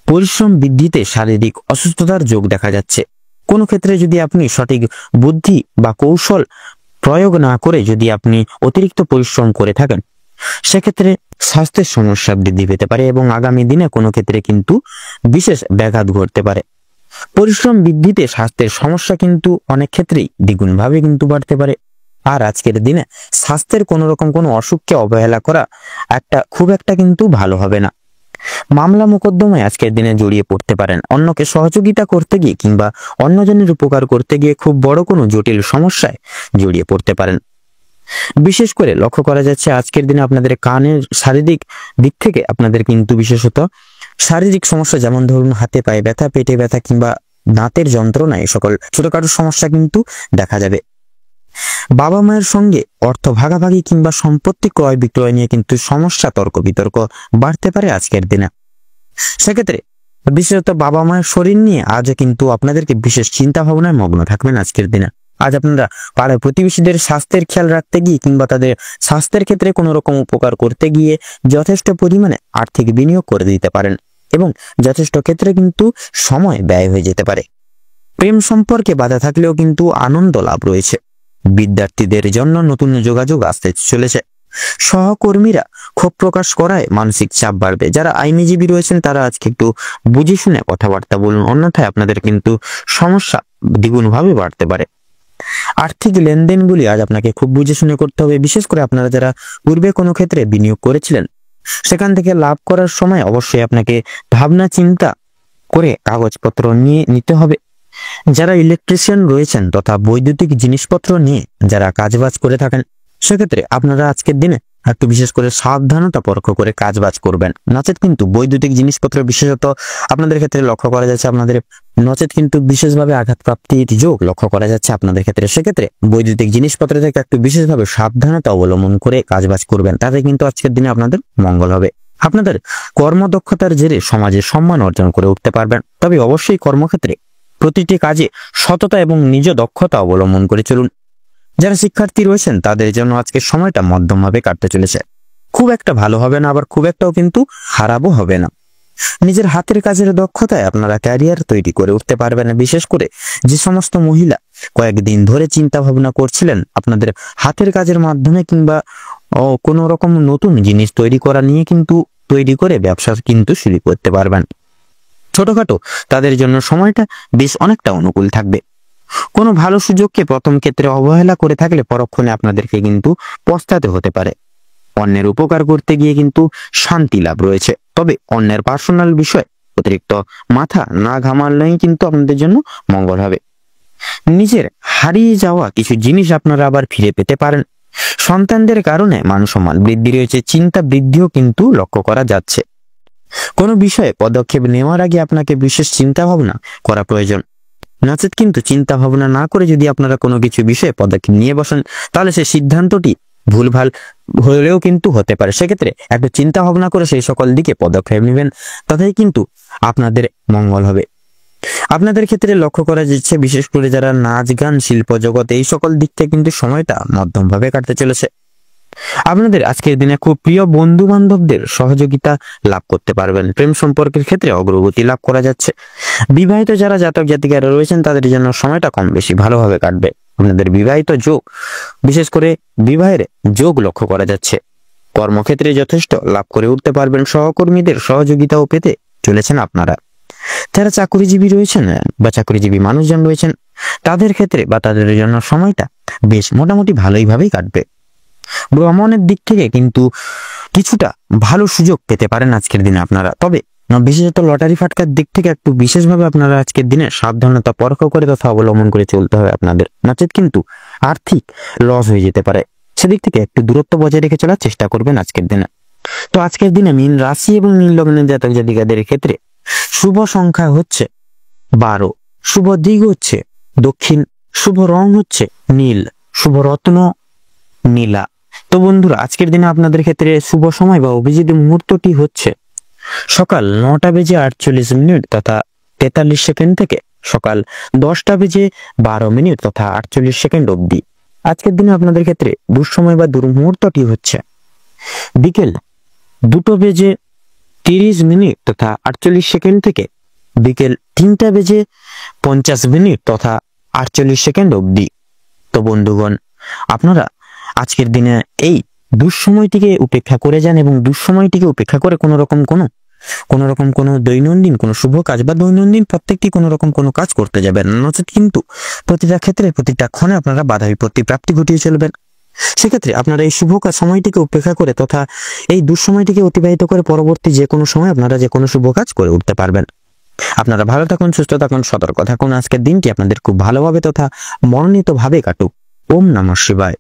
পরিশ্রম বৃদ্ধিতে শারীরিক অসুস্থতার যোগ দেখা যাচ্ছে। কোনো ক্ষেত্রে যদি আপনি সঠিক বুদ্ধি বা কৌশল প্রয়োগ না করে যদি আপনি অতিরিক্ত পরিশ্রম করে থাকেন, সেক্ষেত্রে স্বাস্থ্যের সমস্যা বৃদ্ধি পেতে পারে এবং আগামী দিনে কোনো ক্ষেত্রে কিন্তু বিশেষ ব্যাঘাত ঘটতে পারে। পরিশ্রম বৃদ্ধিতে স্বাস্থ্যের সমস্যা কিন্তু অনেক ক্ষেত্রেই দ্বিগুণভাবে কিন্তু বাড়তে পারে। আর আজকের দিনে স্বাস্থ্যের কোনো রকম কোনো অসুখকে অবহেলা করা খুব একটা কিন্তু ভালো হবে না। মামলা মোকদ্দমায় আজকের দিনে জড়িয়ে পড়তে পারেন। অন্যকে সহযোগিতা করতে গিয়ে কিংবা অন্যজনের উপকার করতে গিয়ে খুব বড় কোনো জটিল সমস্যায় জড়িয়ে পড়তে পারেন। বিশেষ করে লক্ষ্য করা যাচ্ছে আজকের দিনে আপনাদের কানের শারীরিক দিক থেকে আপনাদের কিন্তু বিশেষত শারীরিক সমস্যা, যেমন ধরুন হাতে পায়ে ব্যথা, পেটে ব্যথা কিংবা দাঁতের যন্ত্রণা, এই সকল ছোটখাটো সমস্যা কিন্তু দেখা যাবে। বাবা মায়ের সঙ্গে অর্থ ভাগাভাগি কিংবা সম্পত্তি ক্রয় বিক্রয় নিয়ে কিন্তু সমস্যা, তর্ক বিতর্ক বাড়তে পারে আজকের দিনে। সেক্ষেত্রে বিশেষত বাবা মায়ের শরীর নিয়ে আজও কিন্তু আপনাদেরকে বিশেষ চিন্তা ভাবনায় মগ্ন থাকবেন আজকের দিনে। আজ আপনারা পাড়ার প্রতিবেশীদের স্বাস্থ্যের খেয়াল রাখতে গিয়ে কিংবা তাদের স্বাস্থ্যের ক্ষেত্রে কোনো রকম উপকার করতে গিয়ে যথেষ্ট পরিমাণে আর্থিক বিনিয়োগ করে দিতে পারেন এবং যথেষ্ট ক্ষেত্রে কিন্তু সময় ব্যয় হয়ে যেতে পারে। প্রেম সম্পর্কে বাধা থাকলেও কিন্তু আনন্দ লাভ রয়েছে। বিদ্যার্থীদের জন্য নতুন যোগাযোগ আসতে চলেছে। সহকর্মীরা ক্ষোভ প্রকাশ করায় মানসিক চাপ বাড়বে। যারা আইনজীবী রয়েছেন তারা আজকে একটু বুঝে শুনে কথাবার্তা বলুন, অন্যথায় আপনাদের কিন্তু সমস্যা দ্বিগুণভাবে বাড়তে পারে। আর্থিক লেনদেনগুলি আজ আপনাকে খুব বুঝে শুনে করতে হবে। বিশেষ করে আপনারা যারা পূর্বে কোনো ক্ষেত্রে বিনিয়োগ করেছিলেন সেখান থেকে লাভ করার সময় অবশ্যই আপনাকে ভাবনা চিন্তা করে কাগজপত্র নিয়ে নিতে হবে। যারা ইলেকট্রিশিয়ান রয়েছেন তথা বৈদ্যুতিক জিনিসপত্র নিয়ে যারা কাজবাজ করে থাকেন সেক্ষেত্রে আপনারা আজকের দিনে একটু বিশেষ করে সাবধানতা পরখ করে কাজবাজ করবেন। নচেত কিন্তু বৈদ্যুতিক জিনিসপত্র বিশেষত আপনাদের ক্ষেত্রে লক্ষ্য করা যাচ্ছে আপনাদের নচেত কিন্তু বিশেষভাবে আঘাতপ্রাপ্তির যোগ লক্ষ্য করা যাচ্ছে আপনাদের ক্ষেত্রে। সেক্ষেত্রে বৈদ্যুতিক জিনিসপত্র থেকে একটু বিশেষভাবে সাবধানতা অবলম্বন করে কাজবাজ করবেন, তাতে কিন্তু আজকের দিনে আপনাদের মঙ্গল হবে। আপনাদের কর্মদক্ষতার জেরে সমাজে সম্মান অর্জন করে উঠতে পারবেন। তবে অবশ্যই কর্মক্ষেত্রে প্রতিটি কাজে সততা এবং নিজ দক্ষতা অবলম্বন করে চলুন। যারা শিক্ষার্থী রয়েছেন তাদের জন্য আজকের সময়টা মধ্যমভাবে কাটতে চলেছে। খুব একটা ভালো হবে না, আবার খুব একটাও কিন্তু খারাপও হবে না। নিজের হাতের কাজের দক্ষতায় আপনারা ক্যারিয়ার তৈরি করে উঠতে পারবেন। বিশেষ করে যে সমস্ত মহিলা কয়েকদিন ধরে চিন্তা ভাবনা করছিলেন আপনাদের হাতের কাজের মাধ্যমে কিংবা কোনো রকম নতুন জিনিস তৈরি করা নিয়ে কিন্তু তৈরি করে ব্যবসা কিন্তু শুরু করতে পারবেন। ছোটখাটো তাদের জন্য সময়টা বেশ অনেকটা অনুকূল থাকবে। কোনো ভালো সুযোগকে প্রথম ক্ষেত্রে অবহেলা করে থাকলে পরক্ষণে আপনাদেরকে কিন্তু পস্তাতে হতে পারে। অন্যের উপকার করতে গিয়ে কিন্তু শান্তি লাভ রয়েছে। তবে অন্যের পার্সোনাল বিষয় অতিরিক্ত মাথা না ঘামালেই কিন্তু আপনাদের জন্য মঙ্গল হবে। নিজের হারিয়ে যাওয়া কিছু জিনিস আপনারা আবার ফিরে পেতে পারেন। সন্তানদের কারণে মান সম্মান বৃদ্ধি রয়েছে, চিন্তা বৃদ্ধিও কিন্তু লক্ষ্য করা যাচ্ছে। কোনো বিষয়ে পদক্ষেপ নেওয়ার আগে আপনাকে বিশেষ চিন্তা ভাবনা করা প্রয়োজন। নচেত কিন্তু চিন্তা ভাবনা না করে যদি আপনারা কোনো কিছু বিষয়ে পদক্ষেপ নিয়ে বসেন তাহলে সেই সিদ্ধান্তটি ভুলভাল হলেও কিন্তু হতে পারে। সেক্ষেত্রে একটু চিন্তা ভাবনা করে সেই সকল দিকে পদক্ষেপ নেবেন, তাতেই কিন্তু আপনাদের মঙ্গল হবে। আপনাদের ক্ষেত্রে লক্ষ্য করা যাচ্ছে বিশেষ করে যারা নাচ গান শিল্প জগৎ এই সকল দিক থেকে কিন্তু সময়টা মধ্যমভাবে কাটতে চলেছে। আপনাদের আজকের দিনে খুব প্রিয় বন্ধু বান্ধবদের সহযোগিতা লাভ করতে পারবেন। প্রেম সম্পর্কের ক্ষেত্রে অগ্রগতি লাভ করা যাচ্ছে। বিবাহিত যারা জাতক জাতিকারা রয়েছেন তাদের জন্য সময়টা কম বেশি ভালোভাবে কাটবে। আপনাদের বিবাহিত যোগ, বিশেষ করে বিবাহের যোগ লক্ষ্য করা যাচ্ছে। কর্মক্ষেত্রে যথেষ্ট লাভ করে উঠতে পারবেন। সহকর্মীদের সহযোগিতাও পেতে চলেছেন আপনারা। যারা চাকরিজীবী রয়েছেন বা চাকরিজীবী মানুষজন রয়েছেন তাদের ক্ষেত্রে বা তাদের জন্য সময়টা বেশ মোটামুটি ভালোইভাবেই কাটবে। ভ্রমণের দিক থেকে কিন্তু কিছুটা ভালো সুযোগ পেতে পারেন আজকের দিনে আপনারা। তবে বিশেষত লটারি ফাটকার দিক থেকে একটু বিশেষভাবে আপনারা আজকের দিনে সাবধানতা পরখ করে তথা অবলম্বন করে চলতে হবে আপনাদের, নচেত কিন্তু আর্থিক লস হয়ে যেতে পারে। সেদিক থেকে একটু দূরত্ব বজায় রেখে চলার চেষ্টা করবেন আজকের দিনে। তো আজকের দিনে মীন রাশি এবং মীন লগ্নের জাতক জাতিকাদের ক্ষেত্রে শুভ সংখ্যা হচ্ছে 12, শুভ দিক হচ্ছে দক্ষিণ, শুভ রং হচ্ছে নীল, শুভ রত্ন নীলা। তো বন্ধুরা আজকের দিনে আপনাদের ক্ষেত্রে শুভ সময় বা অভিজিৎ মুহূর্তটি হচ্ছে সকাল 9:48 তথা 43 সেকেন্ড থেকে সকাল 10:12 তথা 48 সেকেন্ড অবধি। আজকের দিনে আপনাদের ক্ষেত্রে দুঃসময় বা দুর্মুহূর্তটি হচ্ছে বিকেল 2:30 তথা 48 সেকেন্ড থেকে বিকেল 3:50 তথা 48 সেকেন্ড অবধি। তো বন্ধুগণ আপনারা আজকের দিনে এই দুঃসময়টিকে উপেক্ষা করে যান এবং দুঃসময়টিকে উপেক্ষা করে কোনো রকম কোনো দৈনন্দিন কোনো শুভ কাজ বা দৈনন্দিন প্রত্যেকটি কোনো রকম কোনো কাজ করতে যাবেন। নচেত কিন্তু প্রতিটা ক্ষেত্রে প্রতিটা ক্ষণে আপনারা বাধা বিপত্তি প্রাপ্তি ঘটিয়ে চলবেন। সেক্ষেত্রে আপনারা এই শুভ সময়টিকে উপেক্ষা করে তথা এই দুঃসময়টিকে অতিবাহিত করে পরবর্তী যে কোনো সময় আপনারা যে কোনো শুভ কাজ করে উঠতে পারবেন। আপনারা ভালো থাকুন, সুস্থ থাকুন, সতর্ক থাকুন। আজকের দিনটি আপনাদের খুব ভালোভাবে তথা মনোনীতভাবে কাটুক। ওম নমঃ শিবায়।